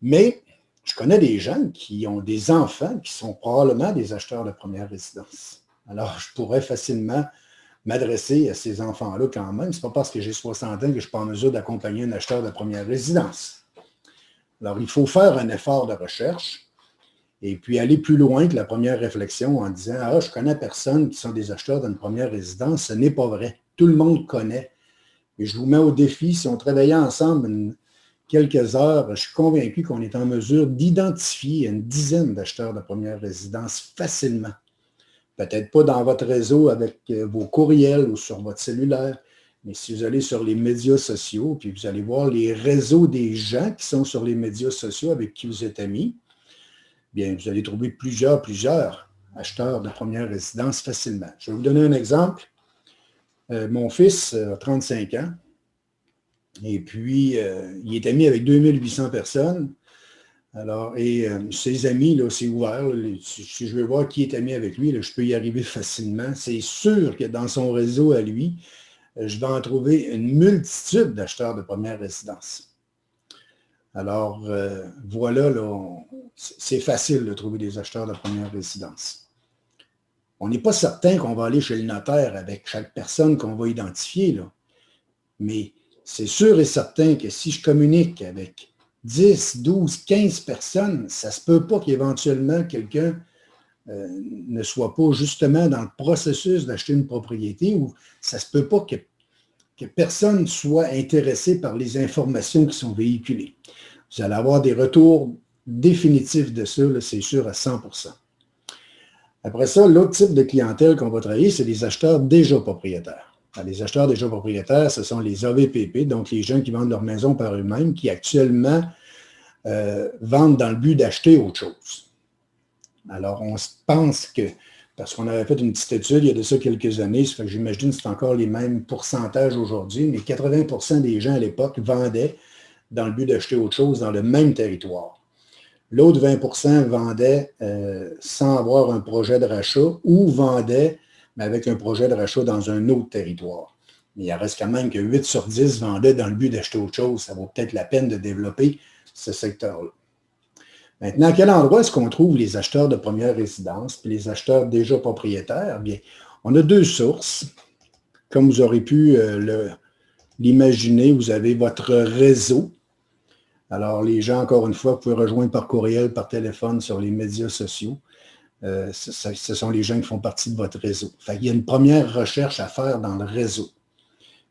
Mais je connais des gens qui ont des enfants qui sont probablement des acheteurs de première résidence. Alors, je pourrais facilement m'adresser à ces enfants-là quand même. Ce n'est pas parce que j'ai 60 ans que je ne suis pas en mesure d'accompagner un acheteur de première résidence. Alors, il faut faire un effort de recherche et puis aller plus loin que la première réflexion en disant « Ah, je connais personne qui sont des acheteurs d'une première résidence. » Ce n'est pas vrai. Tout le monde connaît. Et je vous mets au défi, si on travaillait ensemble quelques heures, je suis convaincu qu'on est en mesure d'identifier une dizaine d'acheteurs de première résidence facilement. Peut-être pas dans votre réseau avec vos courriels ou sur votre cellulaire, mais si vous allez sur les médias sociaux, puis vous allez voir les réseaux des gens qui sont sur les médias sociaux avec qui vous êtes amis, bien, vous allez trouver plusieurs acheteurs de première résidence facilement. Je vais vous donner un exemple. Mon fils a 35 ans et puis il est ami avec 2800 personnes. Alors, ses amis, là, c'est ouvert. Là, si je veux voir qui est ami avec lui, là, je peux y arriver facilement. C'est sûr que dans son réseau à lui, je vais en trouver une multitude d'acheteurs de première résidence. Alors, voilà, là, c'est facile de trouver des acheteurs de première résidence. On n'est pas certain qu'on va aller chez le notaire avec chaque personne qu'on va identifier, là. Mais c'est sûr et certain que si je communique avec 10, 12, 15 personnes, ça ne se peut pas qu'éventuellement quelqu'un ne soit pas justement dans le processus d'acheter une propriété ou ça ne se peut pas que personne soit intéressé par les informations qui sont véhiculées. Vous allez avoir des retours définitifs de ça, c'est sûr à 100%. Après ça, l'autre type de clientèle qu'on va travailler, c'est les acheteurs déjà propriétaires. Les acheteurs déjà propriétaires, ce sont les AVPP, donc les gens qui vendent leur maison par eux-mêmes, qui actuellement vendent dans le but d'acheter autre chose. Alors, on pense que, parce qu'on avait fait une petite étude il y a de ça quelques années, ça fait que j'imagine que c'est encore les mêmes pourcentages aujourd'hui, mais 80% des gens à l'époque vendaient dans le but d'acheter autre chose dans le même territoire. L'autre 20% vendaient sans avoir un projet de rachat ou vendaient, mais avec un projet de rachat dans un autre territoire. Mais il reste quand même que 8 sur 10 vendaient dans le but d'acheter autre chose. Ça vaut peut-être la peine de développer ce secteur-là. Maintenant, à quel endroit est-ce qu'on trouve les acheteurs de première résidence et les acheteurs déjà propriétaires? Bien, on a deux sources. Comme vous aurez pu l'imaginer, vous avez votre réseau. Alors, les gens, encore une fois, vous pouvez rejoindre par courriel, par téléphone, sur les médias sociaux. Ce sont les gens qui font partie de votre réseau. Il y a une première recherche à faire dans le réseau.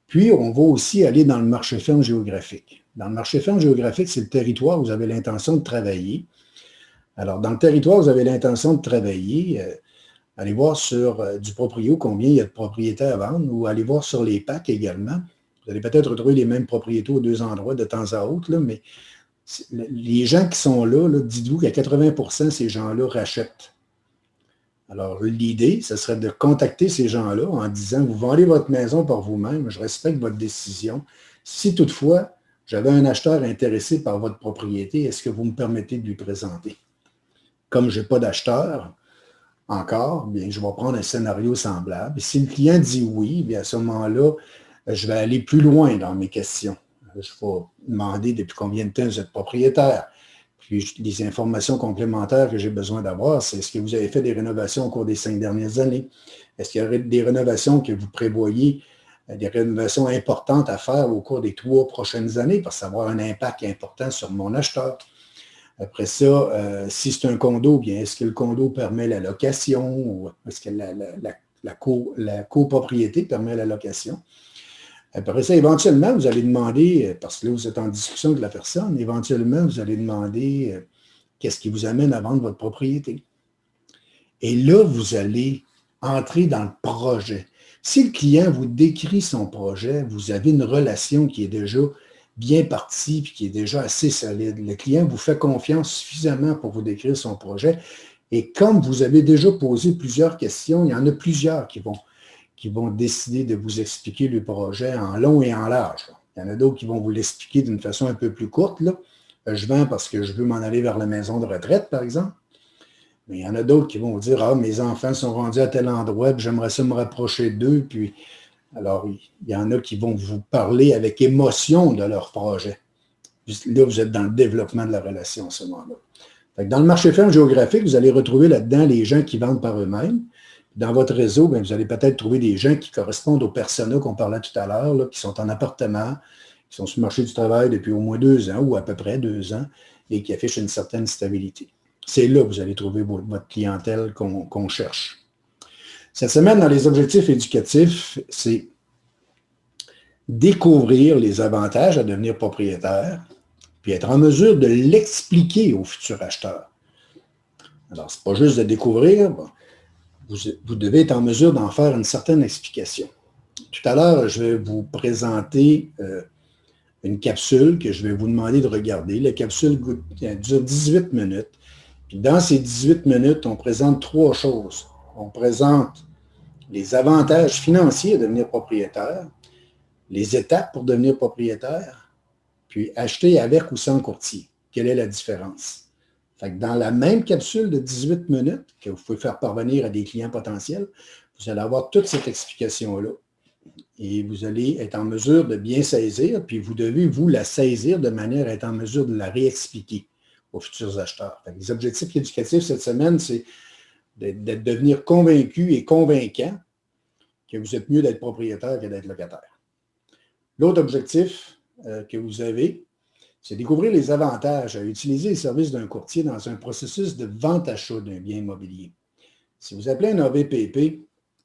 Puis, on va aussi aller dans le marché ferme géographique. Dans le marché ferme géographique, c'est le territoire où vous avez l'intention de travailler. Alors, dans le territoire où vous avez l'intention de travailler, allez voir sur du proprio combien il y a de propriétés à vendre ou allez voir sur les PAC également. Vous allez peut-être retrouver les mêmes propriétés aux deux endroits de temps à autre, là, mais les gens qui sont là, dites-vous qu'à 80%, ces gens-là rachètent. Alors, l'idée, ce serait de contacter ces gens-là en disant, vous vendez votre maison par vous-même, je respecte votre décision. Si toutefois, j'avais un acheteur intéressé par votre propriété, est-ce que vous me permettez de lui présenter? Comme je n'ai pas d'acheteur encore, bien, je vais prendre un scénario semblable. Et si le client dit oui, bien, à ce moment-là, je vais aller plus loin dans mes questions. Je vais demander depuis combien de temps vous êtes propriétaire. Puis les informations complémentaires que j'ai besoin d'avoir, c'est est-ce que vous avez fait des rénovations au cours des 5 dernières années? Est-ce qu'il y a des rénovations que vous prévoyez, des rénovations importantes à faire au cours des 3 prochaines années, parce que ça va avoir un impact important sur mon acheteur? Après ça, si c'est un condo, bien, est-ce que le condo permet la location ou est-ce que la copropriété permet la location? Après ça, éventuellement, vous allez demander, parce que là, vous êtes en discussion avec la personne, éventuellement, vous allez demander qu'est-ce qui vous amène à vendre votre propriété. Et là, vous allez entrer dans le projet. Si le client vous décrit son projet, vous avez une relation qui est déjà bien partie et qui est déjà assez solide. Le client vous fait confiance suffisamment pour vous décrire son projet. Et comme vous avez déjà posé plusieurs questions, il y en a plusieurs qui vont décider de vous expliquer le projet en long et en large. Il y en a d'autres qui vont vous l'expliquer d'une façon un peu plus courte. Là. Je vends parce que je veux m'en aller vers la maison de retraite, par exemple. Mais il y en a d'autres qui vont vous dire « Ah, mes enfants sont rendus à tel endroit, puis j'aimerais ça me rapprocher d'eux. » Puis, alors, il y en a qui vont vous parler avec émotion de leur projet. Puis là, vous êtes dans le développement de la relation à ce moment-là. Dans le marché ferme géographique, vous allez retrouver là-dedans les gens qui vendent par eux-mêmes. Dans votre réseau, bien, vous allez peut-être trouver des gens qui correspondent aux personas qu'on parlait tout à l'heure, qui sont en appartement, qui sont sur le marché du travail depuis au moins 2 ans ou à peu près 2 ans et qui affichent une certaine stabilité. C'est là que vous allez trouver votre clientèle qu'on cherche. Cette semaine, dans les objectifs éducatifs, c'est découvrir les avantages à devenir propriétaire, puis être en mesure de l'expliquer aux futurs acheteurs. Alors, ce n'est pas juste de découvrir, vous devez être en mesure d'en faire une certaine explication. Tout à l'heure, je vais vous présenter une capsule que je vais vous demander de regarder. La capsule dure 18 minutes. Puis dans ces 18 minutes, on présente 3 choses. On présente les avantages financiers à devenir propriétaire, les étapes pour devenir propriétaire, puis acheter avec ou sans courtier. Quelle est la différence? Fait que dans la même capsule de 18 minutes que vous pouvez faire parvenir à des clients potentiels, vous allez avoir toute cette explication-là. Et vous allez être en mesure de bien saisir, puis vous devez, vous, la saisir de manière à être en mesure de la réexpliquer aux futurs acheteurs. Fait que les objectifs éducatifs cette semaine, c'est de devenir convaincu et convaincant que vous êtes mieux d'être propriétaire que d'être locataire. L'autre objectif que vous avez, c'est découvrir les avantages à utiliser les services d'un courtier dans un processus de vente-achat d'un bien immobilier. Si vous appelez un AVPP,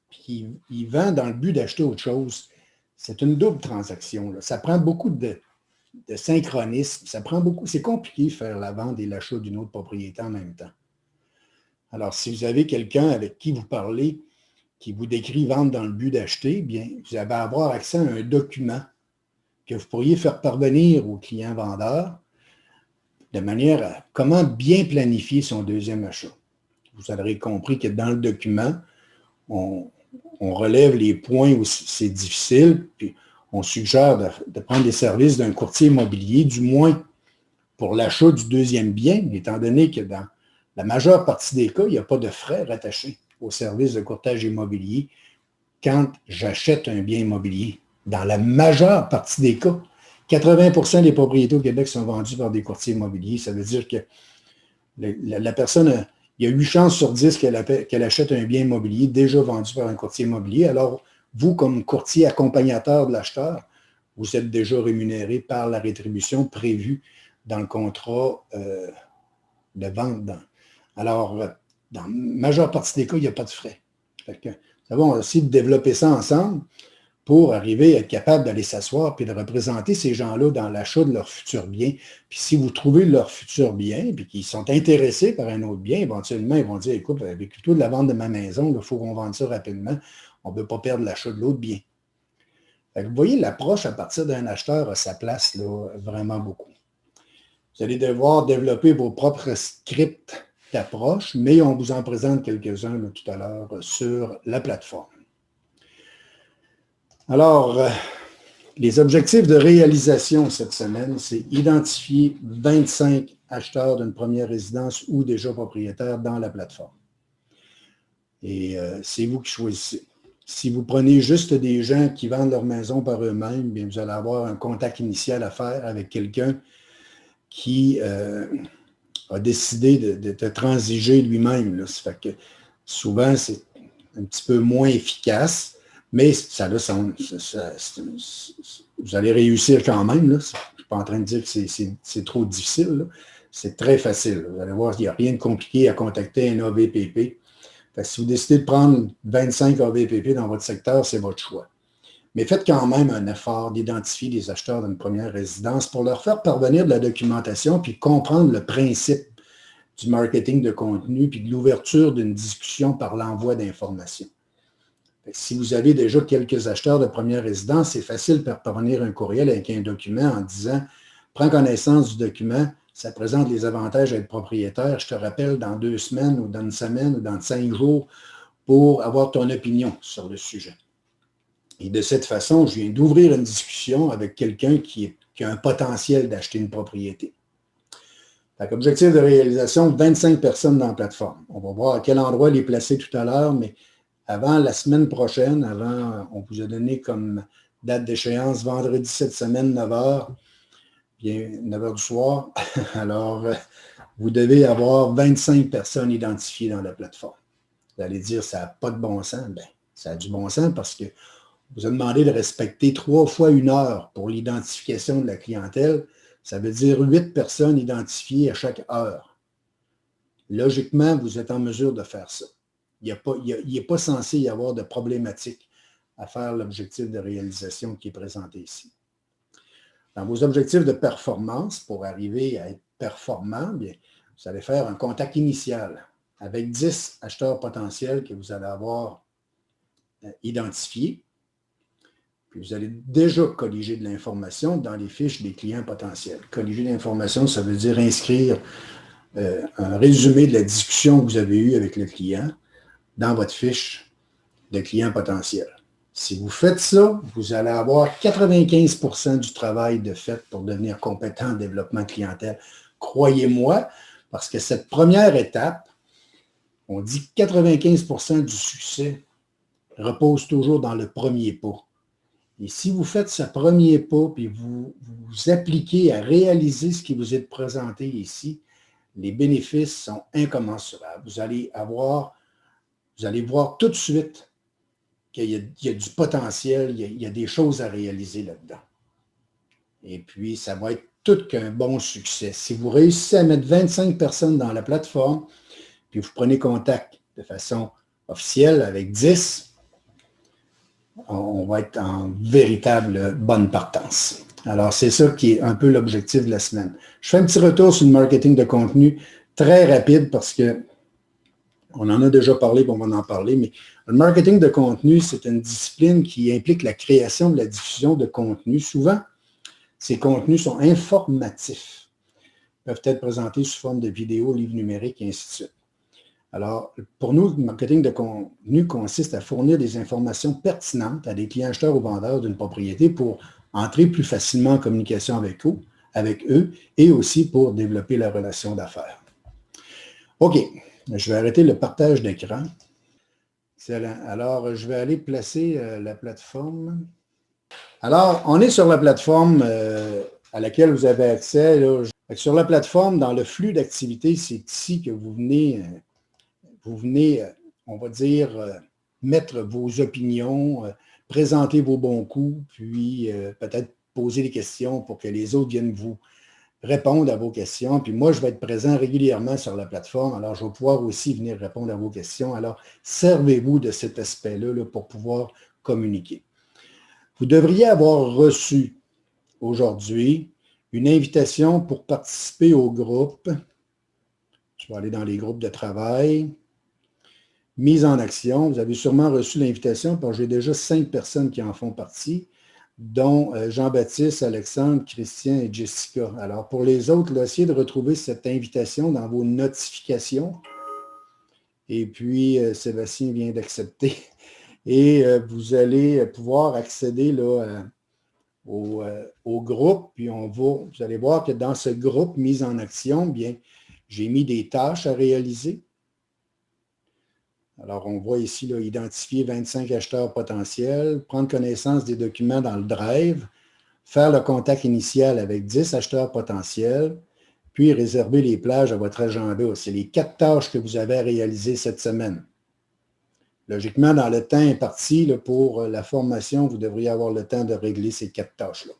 puis il vend dans le but d'acheter autre chose, c'est une double transaction. Là. Ça prend beaucoup de synchronisme, c'est compliqué de faire la vente et l'achat d'une autre propriété en même temps. Alors, si vous avez quelqu'un avec qui vous parlez, qui vous décrit vendre dans le but d'acheter, bien, vous allez avoir accès à un document que vous pourriez faire parvenir au client vendeur de manière à comment bien planifier son deuxième achat. Vous aurez compris que dans le document, on relève les points où c'est difficile, puis on suggère de prendre les services d'un courtier immobilier, du moins pour l'achat du deuxième bien, étant donné que dans la majeure partie des cas, il n'y a pas de frais rattachés au service de courtage immobilier quand j'achète un bien immobilier. Dans la majeure partie des cas, 80% des propriétés au Québec sont vendues par des courtiers immobiliers. Ça veut dire que la personne, il y a 8 chances sur 10 qu'elle achète un bien immobilier déjà vendu par un courtier immobilier. Alors, vous, comme courtier accompagnateur de l'acheteur, vous êtes déjà rémunéré par la rétribution prévue dans le contrat de vente. Alors, dans la majeure partie des cas, il n'y a pas de frais. Fait que, ça va, on va essayer de développer ça ensemble pour arriver à être capable d'aller s'asseoir et de représenter ces gens-là dans l'achat de leur futur bien. Puis si vous trouvez leur futur bien et qu'ils sont intéressés par un autre bien, éventuellement, ils vont dire, écoute, avec plutôt de la vente de ma maison, il faut qu'on vende ça rapidement. On ne veut pas perdre l'achat de l'autre bien. Fait que vous voyez, l'approche à partir d'un acheteur a sa place là, vraiment beaucoup. Vous allez devoir développer vos propres scripts d'approche, mais on vous en présente quelques-uns tout à l'heure sur la plateforme. Alors, les objectifs de réalisation cette semaine, c'est identifier 25 acheteurs d'une première résidence ou déjà propriétaires dans la plateforme. Et c'est vous qui choisissez. Si vous prenez juste des gens qui vendent leur maison par eux-mêmes, bien, vous allez avoir un contact initial à faire avec quelqu'un qui a décidé de transiger lui-même. Là. Ça fait que souvent, c'est un petit peu moins efficace, mais vous allez réussir quand même. Là. Je ne suis pas en train de dire que c'est trop difficile. Là. C'est très facile. Vous allez voir, il n'y a rien de compliqué à contacter un AVPP. Fait que si vous décidez de prendre 25 AVPP dans votre secteur, c'est votre choix. Mais faites quand même un effort d'identifier les acheteurs d'une première résidence pour leur faire parvenir de la documentation puis comprendre le principe du marketing de contenu puis de l'ouverture d'une discussion par l'envoi d'informations. Si vous avez déjà quelques acheteurs de première résidence, c'est facile de faire parvenir un courriel avec un document en disant « Prends connaissance du document, ça présente les avantages d'être propriétaire. Je te rappelle dans 2 semaines ou dans une semaine ou dans 5 jours pour avoir ton opinion sur le sujet. Et de cette façon, je viens d'ouvrir une discussion avec quelqu'un qui a un potentiel d'acheter une propriété. Objectif de réalisation, 25 personnes dans la plateforme. On va voir à quel endroit les placer tout à l'heure, mais avant la semaine prochaine, on vous a donné comme date d'échéance vendredi cette semaine, 9h, bien 9h du soir. Alors, vous devez avoir 25 personnes identifiées dans la plateforme. Vous allez dire, ça n'a pas de bon sens. Bien, ça a du bon sens parce que vous a demandé de respecter 3 fois 1 heure pour l'identification de la clientèle. Ça veut dire 8 personnes identifiées à chaque heure. Logiquement, vous êtes en mesure de faire ça. Il n'est pas censé y avoir de problématique à faire l'objectif de réalisation qui est présenté ici. Dans vos objectifs de performance, pour arriver à être performant, bien, vous allez faire un contact initial avec 10 acheteurs potentiels que vous allez avoir identifiés. Puis vous allez déjà colliger de l'information dans les fiches des clients potentiels. Colliger l'information, ça veut dire inscrire un résumé de la discussion que vous avez eue avec le client dans votre fiche de clients potentiels. Si vous faites ça, vous allez avoir 95% du travail de fait pour devenir compétent en développement clientèle. Croyez-moi, parce que cette première étape, on dit que 95% du succès repose toujours dans le premier pas. Et si vous faites ce premier pas et vous appliquez à réaliser ce qui vous est présenté ici, les bénéfices sont incommensurables. Vous allez voir tout de suite qu'il y a du potentiel, il y a des choses à réaliser là-dedans. Et puis, ça va être tout qu'un bon succès. Si vous réussissez à mettre 25 personnes dans la plateforme, puis vous prenez contact de façon officielle avec 10, on va être en véritable bonne partance. Alors, c'est ça qui est un peu l'objectif de la semaine. Je fais un petit retour sur le marketing de contenu très rapide parce que on en a déjà parlé, on va en parler, mais le marketing de contenu, c'est une discipline qui implique la création de la diffusion de contenu. Souvent, ces contenus sont informatifs, peuvent être présentés sous forme de vidéos, livres numériques et ainsi de suite. Alors, pour nous, le marketing de contenu consiste à fournir des informations pertinentes à des clients acheteurs ou vendeurs d'une propriété pour entrer plus facilement en communication avec eux et aussi pour développer la relation d'affaires. OK, je vais arrêter le partage d'écran. Excellent. Alors, je vais aller placer la plateforme. Alors, on est sur la plateforme à laquelle vous avez accès. Là. Sur la plateforme, dans le flux d'activités, c'est ici que vous venez, on va dire, mettre vos opinions, présenter vos bons coups, puis peut-être poser des questions pour que les autres viennent vous répondre à vos questions. Puis moi, je vais être présent régulièrement sur la plateforme, alors je vais pouvoir aussi venir répondre à vos questions. Alors, servez-vous de cet aspect-là là, pour pouvoir communiquer. Vous devriez avoir reçu aujourd'hui une invitation pour participer au groupe. Je vais aller dans les groupes de travail. Mise en action. Vous avez sûrement reçu l'invitation parce que j'ai déjà 5 personnes qui en font partie, dont Jean-Baptiste, Alexandre, Christian et Jessica. Alors, pour les autres, là, essayez de retrouver cette invitation dans vos notifications. Et puis, Sébastien vient d'accepter. Et vous allez pouvoir accéder là, au groupe. Puis, vous allez voir que dans ce groupe mise en action, bien, j'ai mis des tâches à réaliser. Alors, on voit ici, là, identifier 25 acheteurs potentiels, prendre connaissance des documents dans le Drive, faire le contact initial avec 10 acheteurs potentiels, puis réserver les plages à votre agenda. C'est les 4 tâches que vous avez à réaliser cette semaine. Logiquement, dans le temps imparti là, pour la formation, vous devriez avoir le temps de régler ces 4 tâches-là.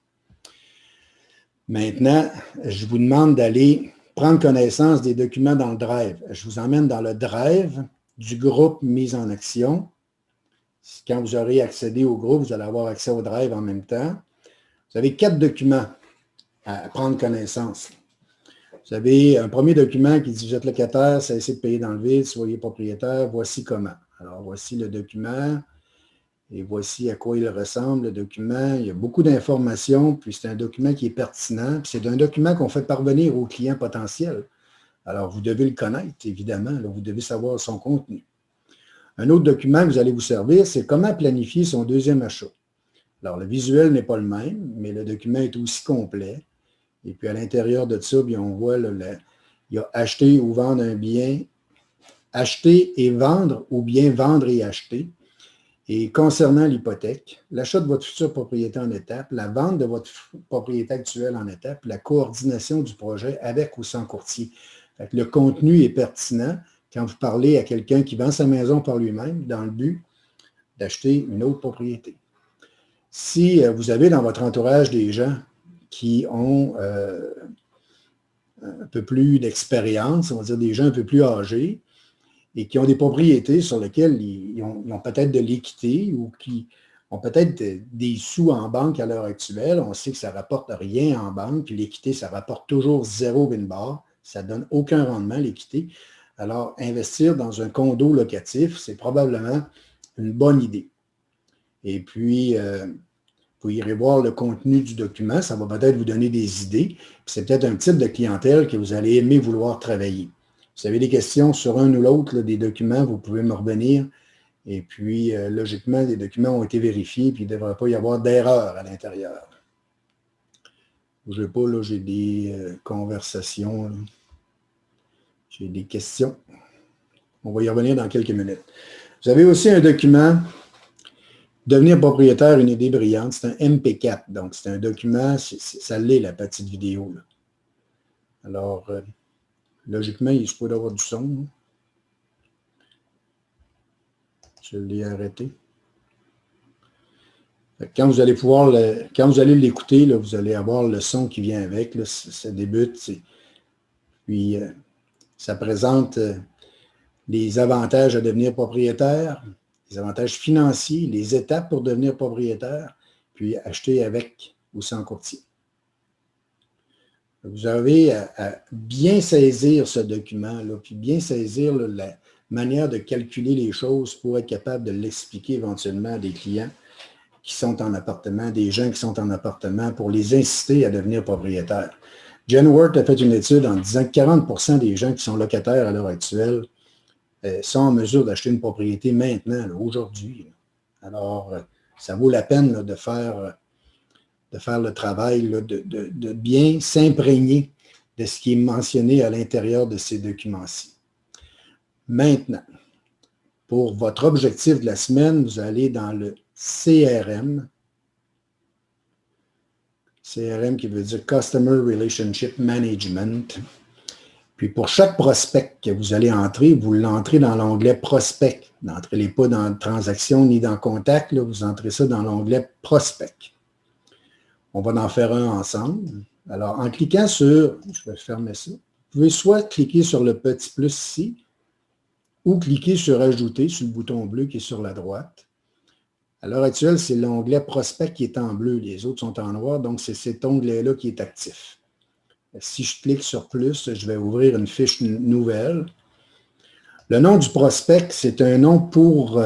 Maintenant, je vous demande d'aller prendre connaissance des documents dans le Drive. Je vous emmène dans le Drive du groupe mise en action. Quand vous aurez accédé au groupe, vous allez avoir accès au Drive en même temps. Vous avez 4 documents à prendre connaissance. Vous avez un premier document qui dit « Vous êtes locataire, cessez de payer dans le vide, soyez propriétaire, voici comment ». Alors, voici le document. Et voici à quoi il ressemble, le document. Il y a beaucoup d'informations, puis c'est un document qui est pertinent. Puis c'est un document qu'on fait parvenir aux clients potentiels. Alors, vous devez le connaître, évidemment. Là, vous devez savoir son contenu. Un autre document que vous allez vous servir, c'est comment planifier son deuxième achat. Alors, le visuel n'est pas le même, mais le document est aussi complet. Et puis, à l'intérieur de ça, bien, on voit, là, il y a acheter ou vendre un bien, acheter et vendre, ou bien vendre et acheter. Et concernant l'hypothèque, l'achat de votre future propriété en étape, la vente de votre propriété actuelle en étape, la coordination du projet avec ou sans courtier. Fait que le contenu est pertinent quand vous parlez à quelqu'un qui vend sa maison par lui-même dans le but d'acheter une autre propriété. Si vous avez dans votre entourage des gens qui ont un peu plus d'expérience, on va dire des gens un peu plus âgés, et qui ont des propriétés sur lesquelles ils ont peut-être de l'équité ou qui ont peut-être des sous en banque à l'heure actuelle. On sait que ça ne rapporte rien en banque, puis l'équité, ça rapporte toujours 0 bin bar. Ça ne donne aucun rendement, l'équité. Alors, investir dans un condo locatif, c'est probablement une bonne idée. Et puis, vous irez voir le contenu du document, ça va peut-être vous donner des idées. C'est peut-être un type de clientèle que vous allez aimer vouloir travailler. Si vous avez des questions sur un ou l'autre des documents, vous pouvez me revenir. Et puis, logiquement, les documents ont été vérifiés, puis il ne devrait pas y avoir d'erreur à l'intérieur. Je ne sais pas, là, j'ai des conversations. Là. J'ai des questions. On va y revenir dans quelques minutes. Vous avez aussi un document, devenir propriétaire, une idée brillante. C'est un MP4, donc c'est un document, ça l'est, la petite vidéo. Là. Alors, logiquement, il se peut avoir du son. Je l'ai arrêté. Quand vous allez quand vous allez l'écouter, vous allez avoir le son qui vient avec. Là, ça débute. Puis, ça présente les avantages à devenir propriétaire, les avantages financiers, les étapes pour devenir propriétaire, puis acheter avec ou sans courtier. Vous avez à bien saisir ce document-là, puis bien saisir la manière de calculer les choses pour être capable de l'expliquer éventuellement à des clients qui sont en appartement, des gens qui sont en appartement, pour les inciter à devenir propriétaires. Jen Worth a fait une étude en disant que 40% des gens qui sont locataires à l'heure actuelle sont en mesure d'acheter une propriété maintenant, là, aujourd'hui. Alors, ça vaut la peine là, de faire le travail, là, de bien s'imprégner de ce qui est mentionné à l'intérieur de ces documents-ci. Maintenant, pour votre objectif de la semaine, vous allez dans le CRM. CRM qui veut dire Customer Relationship Management. Puis pour chaque prospect que vous allez entrer, vous l'entrez dans l'onglet Prospect. N'entrez-les pas dans Transaction ni dans Contact, là, vous entrez ça dans l'onglet Prospect. On va en faire un ensemble. Alors, en cliquant sur, je vais fermer ça, vous pouvez soit cliquer sur le petit plus ici, ou cliquer sur Ajouter, sur le bouton bleu qui est sur la droite. À l'heure actuelle, c'est l'onglet Prospect qui est en bleu. Les autres sont en noir, donc c'est cet onglet-là qui est actif. Si je clique sur plus, je vais ouvrir une fiche nouvelle. Le nom du prospect, c'est un nom pour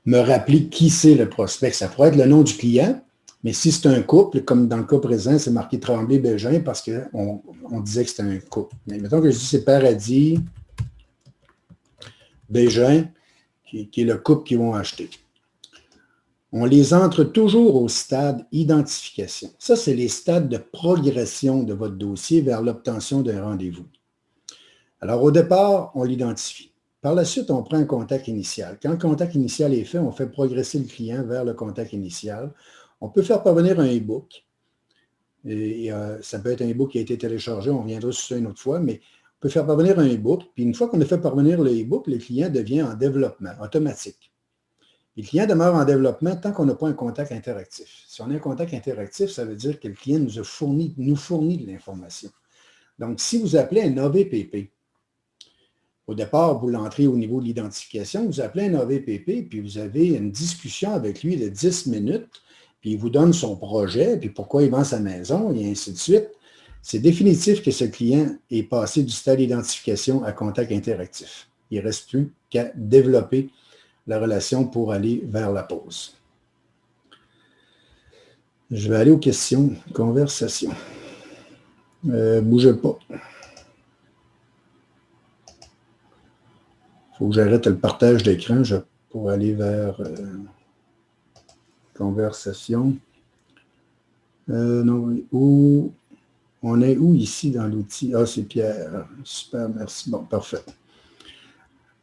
me rappeler qui c'est le prospect. Ça pourrait être le nom du client, mais si c'est un couple, comme dans le cas présent, c'est marqué Tremblay-Bégin parce qu'on disait que c'était un couple. Mais mettons que je dis c'est Paradis, Bégin, qui est le couple qu'ils vont acheter. On les entre toujours au stade identification. Ça, c'est les stades de progression de votre dossier vers l'obtention d'un rendez-vous. Alors, au départ, on l'identifie. Par la suite, on prend un contact initial. Quand le contact initial est fait, on fait progresser le client vers le contact initial. On peut faire parvenir un e-book. Et, ça peut être un e-book qui a été téléchargé, on reviendra sur ça une autre fois, mais on peut faire parvenir un e-book. Puis une fois qu'on a fait parvenir le e-book, le client devient en développement automatique. Le client demeure en développement tant qu'on n'a pas un contact interactif. Si on a un contact interactif, ça veut dire que le client nous fournit de l'information. Donc, si vous appelez un AVPP, au départ, vous l'entrez au niveau de l'identification, vous appelez un AVPP, puis vous avez une discussion avec lui de 10 minutes, puis il vous donne son projet, puis pourquoi il vend sa maison, et ainsi de suite. C'est définitif que ce client est passé du stade d'identification à contact interactif. Il ne reste plus qu'à développer la relation pour aller vers la pause. Je vais aller aux questions, conversation. Bougez pas. Il faut que j'arrête le partage d'écran pour aller vers conversation. Non, où on est où ici dans l'outil? Ah, c'est Pierre. Super, merci. Bon, parfait.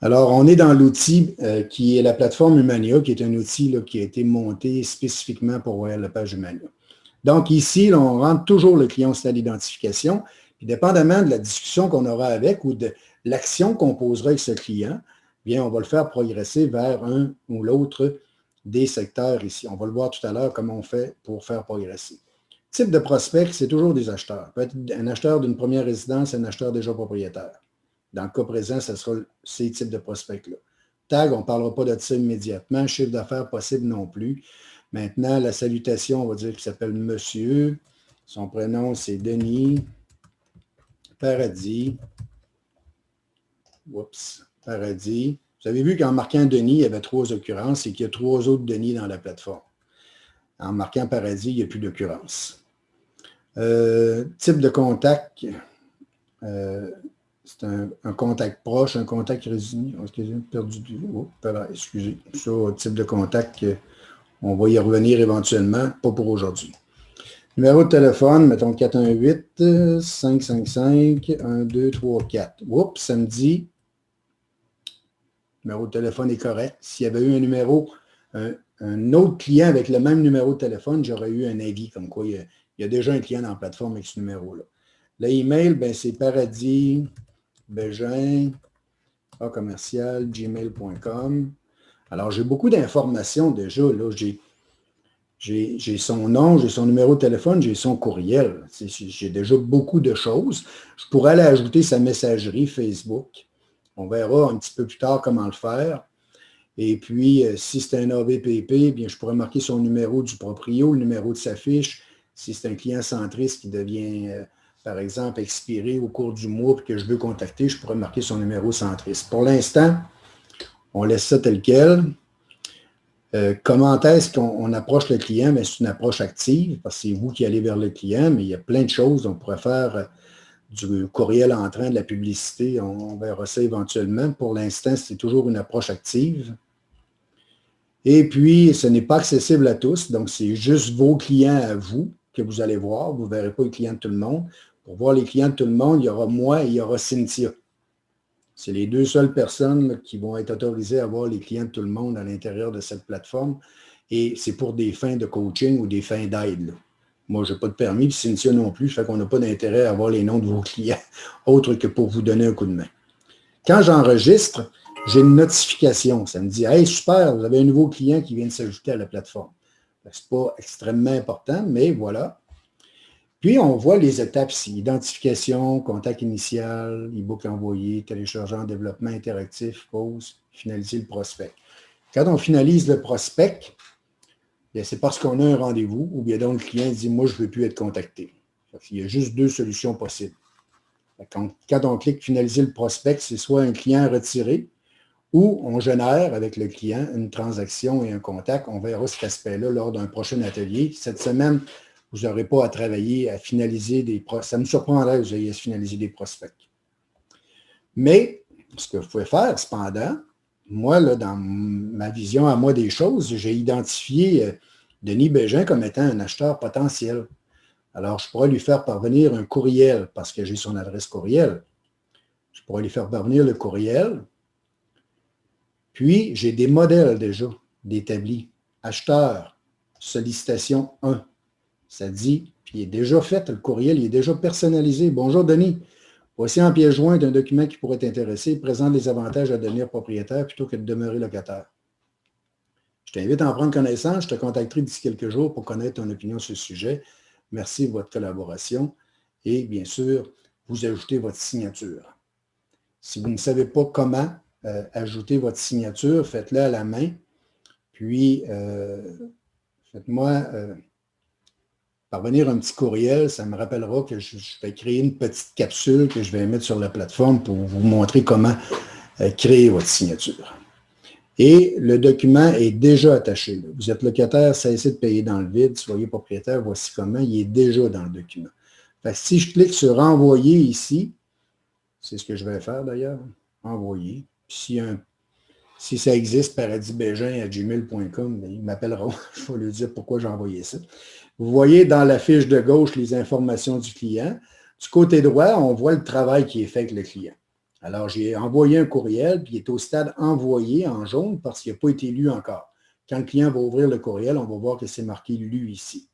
Alors, on est dans l'outil qui est la plateforme Humania, qui est un outil là, qui a été monté spécifiquement pour Royal Lepage Humania. Donc, ici, là, on rentre toujours le client au stade d'identification. Puis, dépendamment de la discussion qu'on aura avec ou de l'action qu'on posera avec ce client, bien, on va le faire progresser vers un ou l'autre des secteurs ici. On va le voir tout à l'heure comment on fait pour faire progresser. Type de prospect, c'est toujours des acheteurs. Peut être un acheteur d'une première résidence, un acheteur déjà propriétaire. Dans le cas présent, ce sera ces types de prospects-là. Tag, on ne parlera pas de ça immédiatement. Chiffre d'affaires possible non plus. Maintenant, la salutation, on va dire qu'il s'appelle Monsieur. Son prénom, c'est Denis Paradis. Oups, Paradis. Vous avez vu qu'en marquant Denis, il y avait 3 occurrences et qu'il y a 3 autres Denis dans la plateforme. En marquant Paradis, il n'y a plus d'occurrence. Type de contact. C'est un contact proche, un contact résumé. Excusez, perdu du. Oh, excusez. Ça, type de contact, on va y revenir éventuellement, pas pour aujourd'hui. Numéro de téléphone, mettons 418-555-1234. Oups, samedi. Le numéro de téléphone est correct. S'il y avait eu un autre client avec le même numéro de téléphone, j'aurais eu un avis comme quoi il y a déjà un client dans la plateforme avec ce numéro-là. L'email, ben, c'est paradis. Bégin, commercial, gmail.com. Alors, j'ai beaucoup d'informations déjà. Là, j'ai son nom, j'ai son numéro de téléphone, j'ai son courriel. J'ai déjà beaucoup de choses. Je pourrais aller ajouter sa messagerie Facebook. On verra un petit peu plus tard comment le faire. Et puis, si c'est un AVPP, bien, je pourrais marquer son numéro du proprio, le numéro de sa fiche. Si c'est un client centriste qui devient... par exemple, expiré au cours du mois et que je veux contacter, je pourrais marquer son numéro centriste. Pour l'instant, on laisse ça tel quel. Comment est-ce qu'on approche le client? C'est une approche active, parce que c'est vous qui allez vers le client, mais il y a plein de choses. On pourrait faire du courriel entrant, de la publicité. On verra ça éventuellement. Pour l'instant, c'est toujours une approche active. Et puis, ce n'est pas accessible à tous. Donc, c'est juste vos clients à vous que vous allez voir. Vous ne verrez pas les clients de tout le monde. Pour voir les clients de tout le monde, il y aura moi et il y aura Cynthia. C'est les 2 seules personnes là, qui vont être autorisées à voir les clients de tout le monde à l'intérieur de cette plateforme. Et c'est pour des fins de coaching ou des fins d'aide. Moi, je n'ai pas de permis, puis Cynthia non plus, ça fait qu'on n'a pas d'intérêt à avoir les noms de vos clients, autre que pour vous donner un coup de main. Quand j'enregistre, j'ai une notification. Ça me dit « Hey, super, vous avez un nouveau client qui vient de s'ajouter à la plateforme. » Ce n'est pas extrêmement important, mais voilà. Puis, on voit les étapes ici. Identification, contact initial, e-book envoyé, téléchargement, développement interactif, pause, finaliser le prospect. Quand on finalise le prospect, c'est parce qu'on a un rendez-vous ou bien donc le client dit « Moi, je ne veux plus être contacté. » Il y a juste 2 solutions possibles. Quand on clique « Finaliser le prospect », c'est soit un client retiré ou on génère avec le client une transaction et un contact. On verra cet aspect-là lors d'un prochain atelier. Cette semaine, vous n'aurez pas à travailler, à finaliser des prospects. Ça me surprendrait que vous ayez à finaliser des prospects. Mais, ce que vous pouvez faire, cependant, moi, là, dans ma vision à moi des choses, j'ai identifié Denis Bégin comme étant un acheteur potentiel. Alors, je pourrais lui faire parvenir un courriel parce que j'ai son adresse courriel. Je pourrais lui faire parvenir le courriel. Puis, j'ai des modèles déjà d'établis. Acheteur, sollicitation 1. Ça dit, puis il est déjà fait, le courriel, il est déjà personnalisé. Bonjour Denis, voici en pièce jointe un document qui pourrait t'intéresser. Présente les avantages à devenir propriétaire plutôt que de demeurer locataire. Je t'invite à en prendre connaissance. Je te contacterai d'ici quelques jours pour connaître ton opinion sur ce sujet. Merci de votre collaboration. Et bien sûr, vous ajoutez votre signature. Si vous ne savez pas comment ajouter votre signature, faites-le à la main. Puis, faites-moi parvenir un petit courriel. Ça me rappellera que je vais créer une petite capsule que je vais mettre sur la plateforme pour vous montrer comment créer votre signature. Et le document est déjà attaché. Là. Vous êtes locataire, cessez de payer dans le vide, soyez propriétaire, voici comment, il est déjà dans le document. Fait que si je clique sur envoyer ici, c'est ce que je vais faire d'ailleurs, envoyer. Si ça existe, paradisbégin@gmail.com, ils m'appelleront. Je vais leur dire pourquoi j'ai envoyé ça. Vous voyez dans la fiche de gauche les informations du client. Du côté droit, on voit le travail qui est fait avec le client. Alors, j'ai envoyé un courriel, puis il est au stade envoyé en jaune parce qu'il n'a pas été lu encore. Quand le client va ouvrir le courriel, on va voir que c'est marqué lu ici.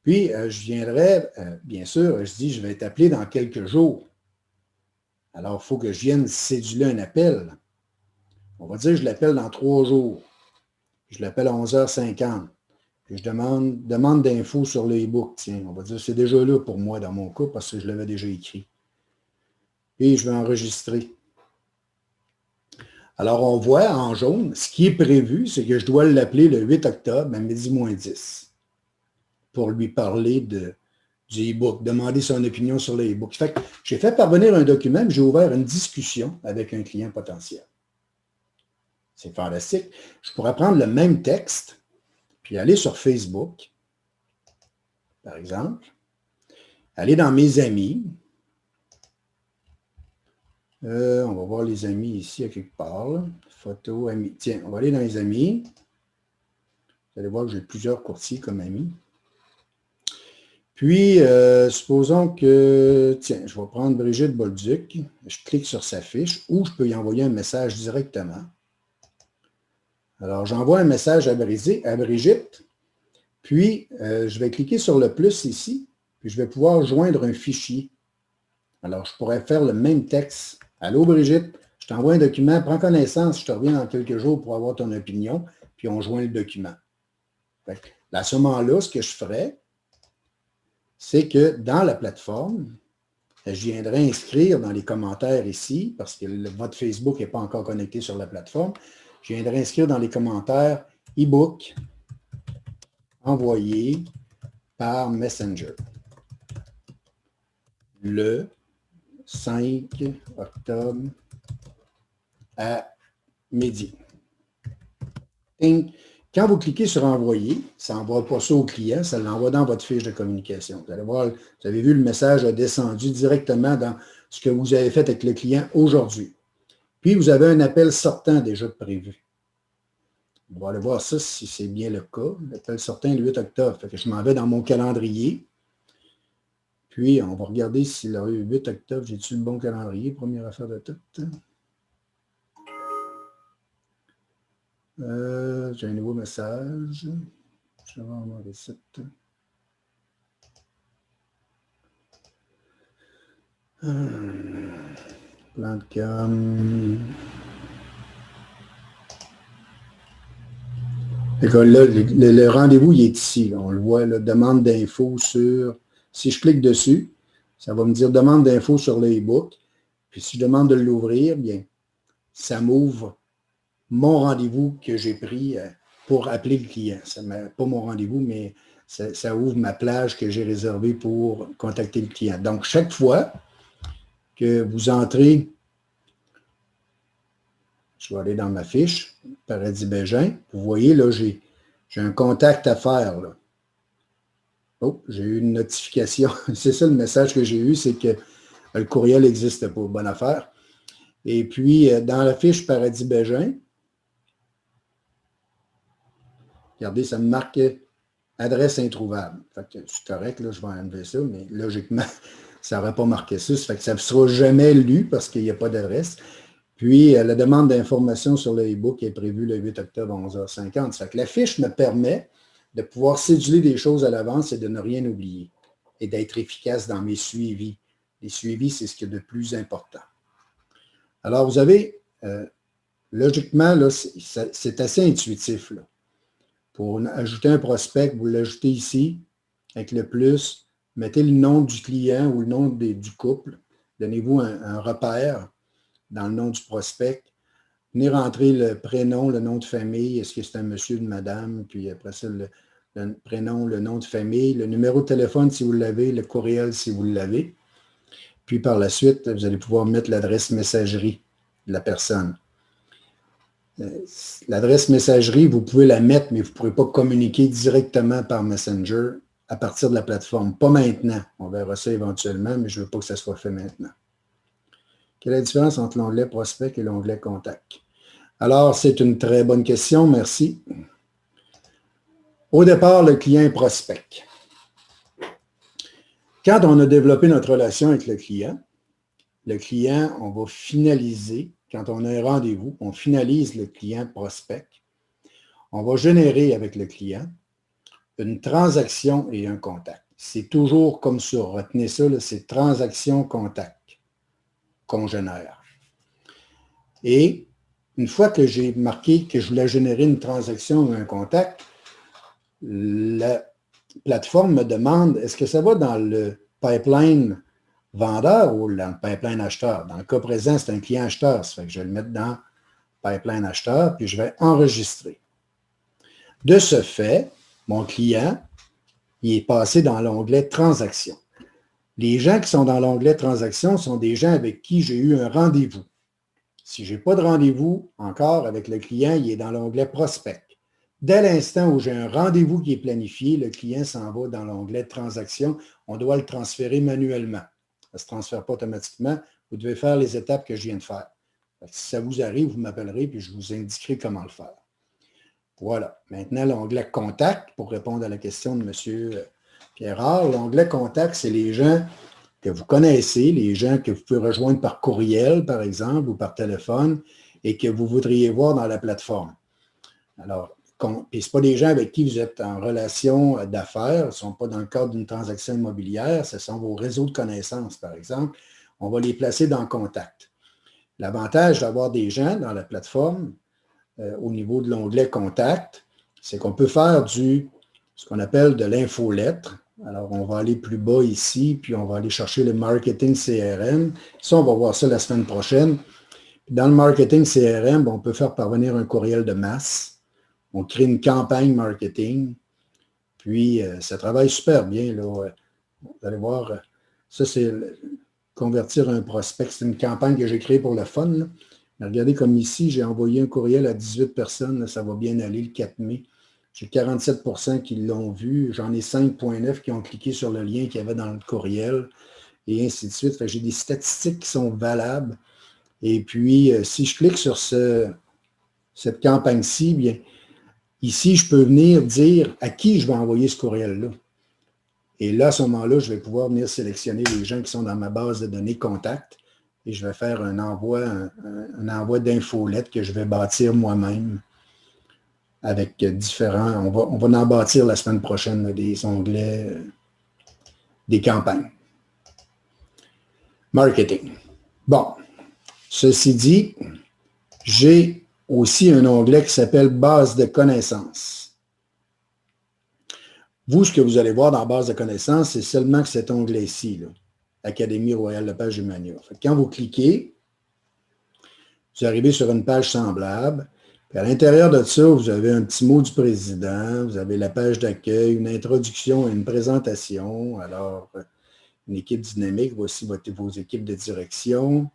Puis, je viendrai, bien sûr, je dis, je vais t'appeler dans quelques jours. Alors, il faut que je vienne céduler un appel. On va dire que je l'appelle dans 3 jours. Je l'appelle à 11h50. Puis je demande d'infos sur le e-book. Tiens, on va dire que c'est déjà là pour moi dans mon cas parce que je l'avais déjà écrit. Puis je vais enregistrer. Alors, on voit en jaune, ce qui est prévu, c'est que je dois l'appeler le 8 octobre à midi moins 10 pour lui parler du e-book, demander son opinion sur le e-book. Fait que j'ai fait parvenir un document, j'ai ouvert une discussion avec un client potentiel. C'est fantastique. Je pourrais prendre le même texte, puis aller sur Facebook, par exemple, aller dans mes amis. On va voir les amis ici à quelque part. Là. Photo, amis. Tiens, on va aller dans les amis. Vous allez voir que j'ai plusieurs courtiers comme amis. Puis, supposons que, tiens, je vais prendre Brigitte Bolduc. Je clique sur sa fiche ou je peux y envoyer un message directement. Alors, j'envoie un message à Brigitte. Puis, je vais cliquer sur le plus ici. Puis, je vais pouvoir joindre un fichier. Alors, je pourrais faire le même texte. Allô, Brigitte, je t'envoie un document, prends connaissance, je te reviens dans quelques jours pour avoir ton opinion, puis on joint le document. Fait que, à ce moment-là, ce que je ferais, c'est que dans la plateforme, je viendrai inscrire dans les commentaires ici, parce que votre Facebook n'est pas encore connecté sur la plateforme, je viendrai inscrire dans les commentaires e-book envoyé par Messenger. Le 5 octobre à midi. Quand vous cliquez sur envoyer, ça n'envoie pas ça au client, ça l'envoie dans votre fiche de communication. Vous allez voir, vous avez vu, le message a descendu directement dans ce que vous avez fait avec le client aujourd'hui. Puis, vous avez un appel sortant déjà prévu. On va aller voir ça si c'est bien le cas. L'appel sortant est le 8 octobre. Fait que je m'en vais dans mon calendrier. Puis, on va regarder si le 8 octobre, j'ai-tu le bon calendrier? Première affaire de tout. J'ai un nouveau message. Je vais voir le site. Plan de com. Là, le rendez-vous, il est ici. Là. On le voit, là, demande d'infos sur... Si je clique dessus, ça va me dire demande d'infos sur le e-book. Puis si je demande de l'ouvrir, bien, ça m'ouvre mon rendez-vous que j'ai pris pour appeler le client. Pas mon rendez-vous, mais ça ouvre ma plage que j'ai réservée pour contacter le client. Donc, chaque fois que vous entrez, je vais aller dans ma fiche, Paradis Bégin, vous voyez, là, j'ai un contact à faire. Là. Oh, j'ai eu une notification. C'est ça le message que j'ai eu, c'est que le courriel n'existe pas. Bonne affaire. Et puis, dans la fiche Paradis Bégin, regardez, ça me marque adresse introuvable. Fait que c'est correct, là, je vais enlever ça, mais logiquement, ça n'aurait pas marqué ça. Ça fait que ça ne sera jamais lu parce qu'il n'y a pas d'adresse. Puis, la demande d'information sur le e-book est prévue le 8 octobre à 11h50. Ça fait que la fiche me permet de pouvoir céduler des choses à l'avance et de ne rien oublier et d'être efficace dans mes suivis. Les suivis, c'est ce qui est de plus important. Alors, vous avez, logiquement, là, c'est assez intuitif. Là. Pour ajouter un prospect, vous l'ajoutez ici, avec le plus, mettez le nom du client ou le nom du couple, donnez-vous un repère dans le nom du prospect, venez rentrer le prénom, le nom de famille, est-ce que c'est un monsieur, une madame, puis après ça, le prénom, le nom de famille, le numéro de téléphone si vous l'avez, le courriel si vous l'avez. Puis par la suite, vous allez pouvoir mettre l'adresse messagerie de la personne. L'adresse messagerie, vous pouvez la mettre, mais vous ne pourrez pas communiquer directement par Messenger à partir de la plateforme. Pas maintenant. On verra ça éventuellement, mais je ne veux pas que ça soit fait maintenant. Quelle est la différence entre l'onglet Prospect et l'onglet Contact? Alors, c'est une très bonne question. Merci. Au départ, le client est prospect. Quand on a développé notre relation avec le client, on va finaliser, quand on a un rendez-vous, on finalise le client prospect. On va générer avec le client une transaction et un contact. C'est toujours comme ça. Retenez ça, c'est transaction-contact qu'on génère. Et une fois que j'ai marqué que je voulais générer une transaction ou un contact, la plateforme me demande, est-ce que ça va dans le pipeline vendeur ou dans le pipeline acheteur? Dans le cas présent, c'est un client acheteur. Ça fait que je vais le mettre dans pipeline acheteur, puis je vais enregistrer. De ce fait, mon client, il est passé dans l'onglet Transactions. Les gens qui sont dans l'onglet Transactions sont des gens avec qui j'ai eu un rendez-vous. Si je n'ai pas de rendez-vous encore avec le client, il est dans l'onglet Prospect. Dès l'instant où j'ai un rendez-vous qui est planifié, le client s'en va dans l'onglet Transactions. On doit le transférer manuellement. Ça ne se transfère pas automatiquement. Vous devez faire les étapes que je viens de faire. Si ça vous arrive, vous m'appellerez puis je vous indiquerai comment le faire. Voilà. Maintenant, l'onglet Contact, pour répondre à la question de M. Pierrard, l'onglet Contact, c'est les gens que vous connaissez, les gens que vous pouvez rejoindre par courriel, par exemple, ou par téléphone, et que vous voudriez voir dans la plateforme. Alors, puis ce pas des gens avec qui vous êtes en relation d'affaires, ce ne sont pas dans le cadre d'une transaction immobilière, ce sont vos réseaux de connaissances, par exemple. On va les placer dans Contact. L'avantage d'avoir des gens dans la plateforme, au niveau de l'onglet Contact, c'est qu'on peut faire ce qu'on appelle de l'infolettre. Alors, on va aller plus bas ici, puis on va aller chercher le marketing CRM. Ça, on va voir ça la semaine prochaine. Dans le marketing CRM, on peut faire parvenir un courriel de masse. On crée une campagne marketing. Puis, ça travaille super bien, là. Vous allez voir, ça, c'est convertir un prospect. C'est une campagne que j'ai créée pour le fun, là. Mais regardez comme ici, j'ai envoyé un courriel à 18 personnes. Là, ça va bien aller le 4 mai. J'ai 47 qui l'ont vu. J'en ai 5,9 qui ont cliqué sur le lien qu'il y avait dans le courriel et ainsi de suite. J'ai des statistiques qui sont valables. Et puis, si je clique sur cette campagne-ci, bien, ici, je peux venir dire à qui je vais envoyer ce courriel-là. Et là, à ce moment-là, je vais pouvoir venir sélectionner les gens qui sont dans ma base de données contact et je vais faire un envoi d'infolettes que je vais bâtir moi-même avec différents... On va en bâtir la semaine prochaine des onglets, des campagnes. Marketing. Bon, ceci dit, j'ai aussi un onglet qui s'appelle Base de connaissances. Vous, ce que vous allez voir dans Base de connaissances, c'est seulement que cet onglet-ci, là, Académie Royale Lepage Humania. Quand vous cliquez, vous arrivez sur une page semblable. Puis à l'intérieur de ça, vous avez un petit mot du président, vous avez la page d'accueil, une introduction et une présentation. Alors, une équipe dynamique, voici vos équipes de direction.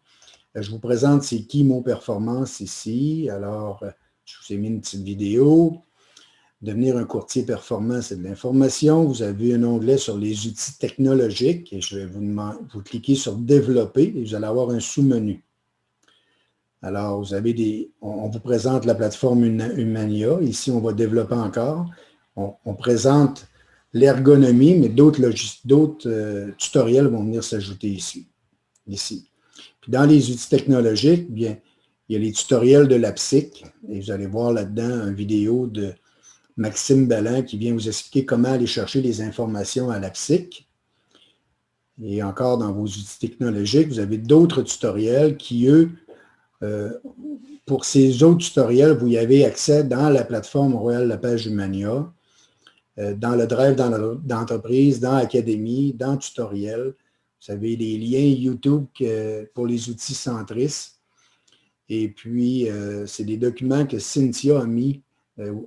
Je vous présente c'est qui Mon Performance ici. Alors, je vous ai mis une petite vidéo. Devenir un courtier performant, c'est de l'information. Vous avez un onglet sur les outils technologiques et je vais vous cliquer sur Développer et vous allez avoir un sous-menu. Alors, vous avez on vous présente la plateforme Humania. Ici, on va développer encore. On présente l'ergonomie, mais d'autres tutoriels vont venir s'ajouter ici. Puis dans les outils technologiques, bien, il y a les tutoriels de l'APSIC et vous allez voir là-dedans une vidéo de Maxime Balland qui vient vous expliquer comment aller chercher les informations à l'APSIC. Et encore dans vos outils technologiques, vous avez d'autres tutoriels qui, eux, pour ces autres tutoriels, vous y avez accès dans la plateforme Royale Lepage Humania, dans le Drive d'entreprise, dans Académie, dans Tutoriel. Vous avez les liens YouTube pour les outils Centris. Et puis, c'est des documents que Cynthia a mis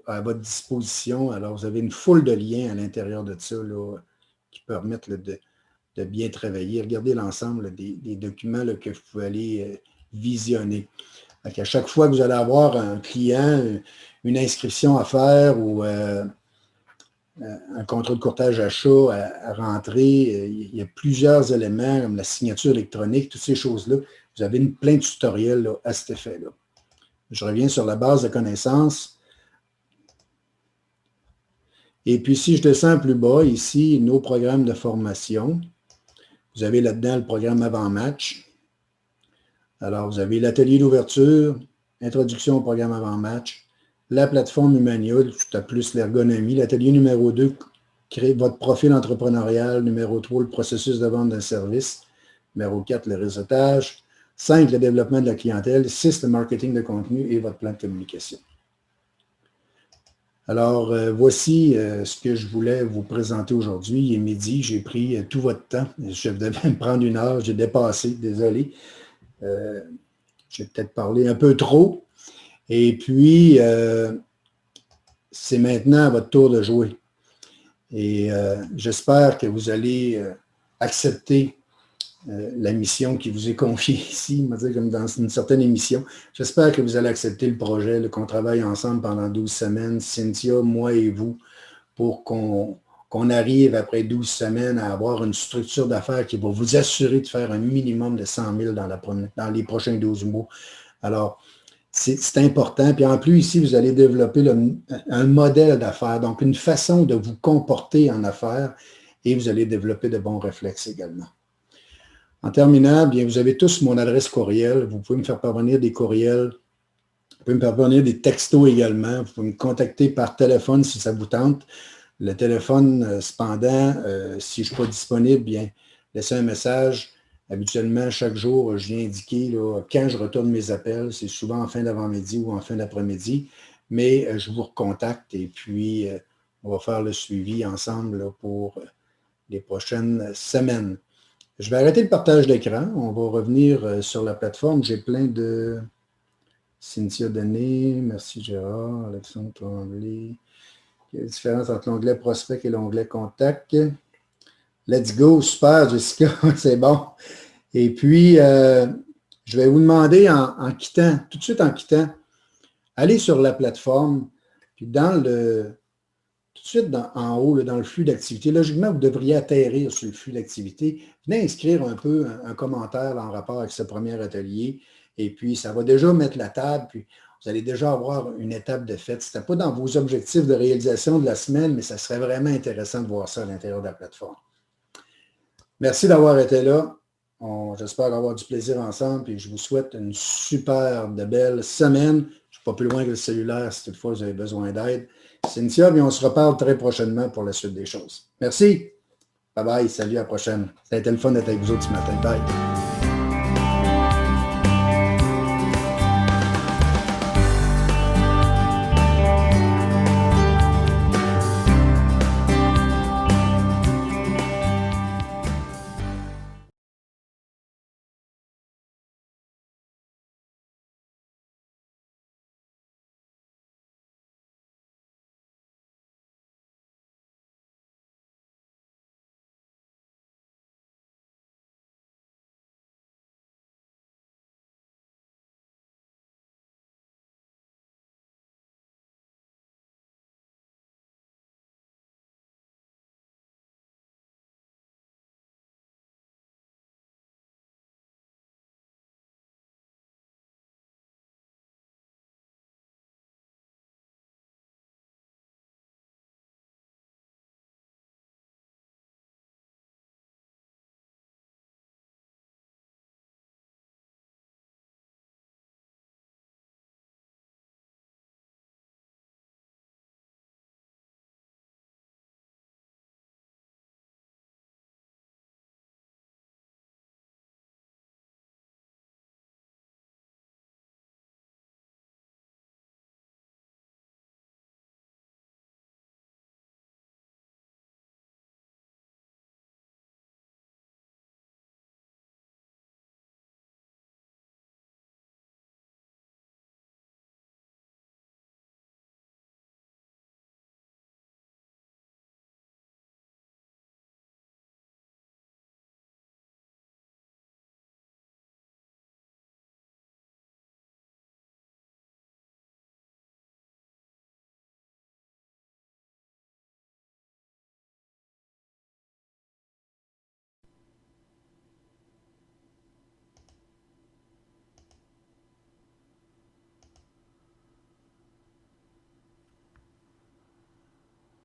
à votre disposition. Alors, vous avez une foule de liens à l'intérieur de ça là, qui permettent là, de bien travailler. Regardez l'ensemble des documents là, que vous pouvez aller visionner. Donc, à chaque fois que vous allez avoir un client, une inscription à faire ou un contrat de courtage achat à rentrer, il y a plusieurs éléments comme la signature électronique, toutes ces choses-là. Vous avez plein de tutoriels là, à cet effet-là. Je reviens sur la base de connaissances. Et puis, si je descends plus bas, ici, nos programmes de formation. Vous avez là-dedans le programme avant-match. Alors, vous avez l'atelier d'ouverture, introduction au programme avant-match, la plateforme Humania, tout à plus l'ergonomie. L'atelier numéro 2, créer votre profil entrepreneurial. Numéro 3, le processus de vente d'un service. Numéro 4, le réseautage. 5, le développement de la clientèle. 6, le marketing de contenu et votre plan de communication. Alors, voici ce que je voulais vous présenter aujourd'hui. Il est midi, j'ai pris tout votre temps. Je devais me prendre 1 heure, j'ai dépassé, désolé. J'ai peut-être parlé un peu trop. Et puis, c'est maintenant à votre tour de jouer. Et j'espère que vous allez accepter la mission qui vous est confiée ici, on va dire comme dans une certaine émission. J'espère que vous allez accepter le projet, qu'on travaille ensemble pendant 12 semaines, Cynthia, moi et vous, pour qu'on arrive après 12 semaines à avoir une structure d'affaires qui va vous assurer de faire un minimum de 100 000 dans les prochains 12 mois. Alors, c'est important. Puis en plus, ici, vous allez développer un modèle d'affaires, donc une façon de vous comporter en affaires et vous allez développer de bons réflexes également. En terminant, bien, vous avez tous mon adresse courriel. Vous pouvez me faire parvenir des courriels. Vous pouvez me faire parvenir des textos également. Vous pouvez me contacter par téléphone si ça vous tente. Le téléphone, cependant, si je ne suis pas disponible, bien, laissez un message. Habituellement, chaque jour, je viens indiquer là, quand je retourne mes appels. C'est souvent en fin d'avant-midi ou en fin d'après-midi. Mais je vous recontacte et puis on va faire le suivi ensemble là, pour les prochaines semaines. Je vais arrêter le partage d'écran. On va revenir sur la plateforme. J'ai plein de... Cynthia Denis, merci Gérard, Alexandre Tremblay. Il y a une différence entre l'onglet prospect et l'onglet contact. Let's go, super Jessica, c'est bon. Et puis, je vais vous demander en quittant, tout de suite en quittant, allez sur la plateforme, puis tout de suite en haut, là, dans le flux d'activité, logiquement, vous devriez atterrir sur le flux d'activité. Venez inscrire un peu un commentaire en rapport avec ce premier atelier. Et puis, ça va déjà mettre la table, puis vous allez déjà avoir une étape de fait. Ce n'était pas dans vos objectifs de réalisation de la semaine, mais ça serait vraiment intéressant de voir ça à l'intérieur de la plateforme. Merci d'avoir été là. J'espère avoir du plaisir ensemble, puis je vous souhaite une super de belle semaine. Je ne suis pas plus loin que le cellulaire si toutefois vous avez besoin d'aide. Cynthia, bien, on se reparle très prochainement pour la suite des choses. Merci. Bye bye. Salut, à la prochaine. Ça a été le fun d'être avec vous autres ce matin. Bye.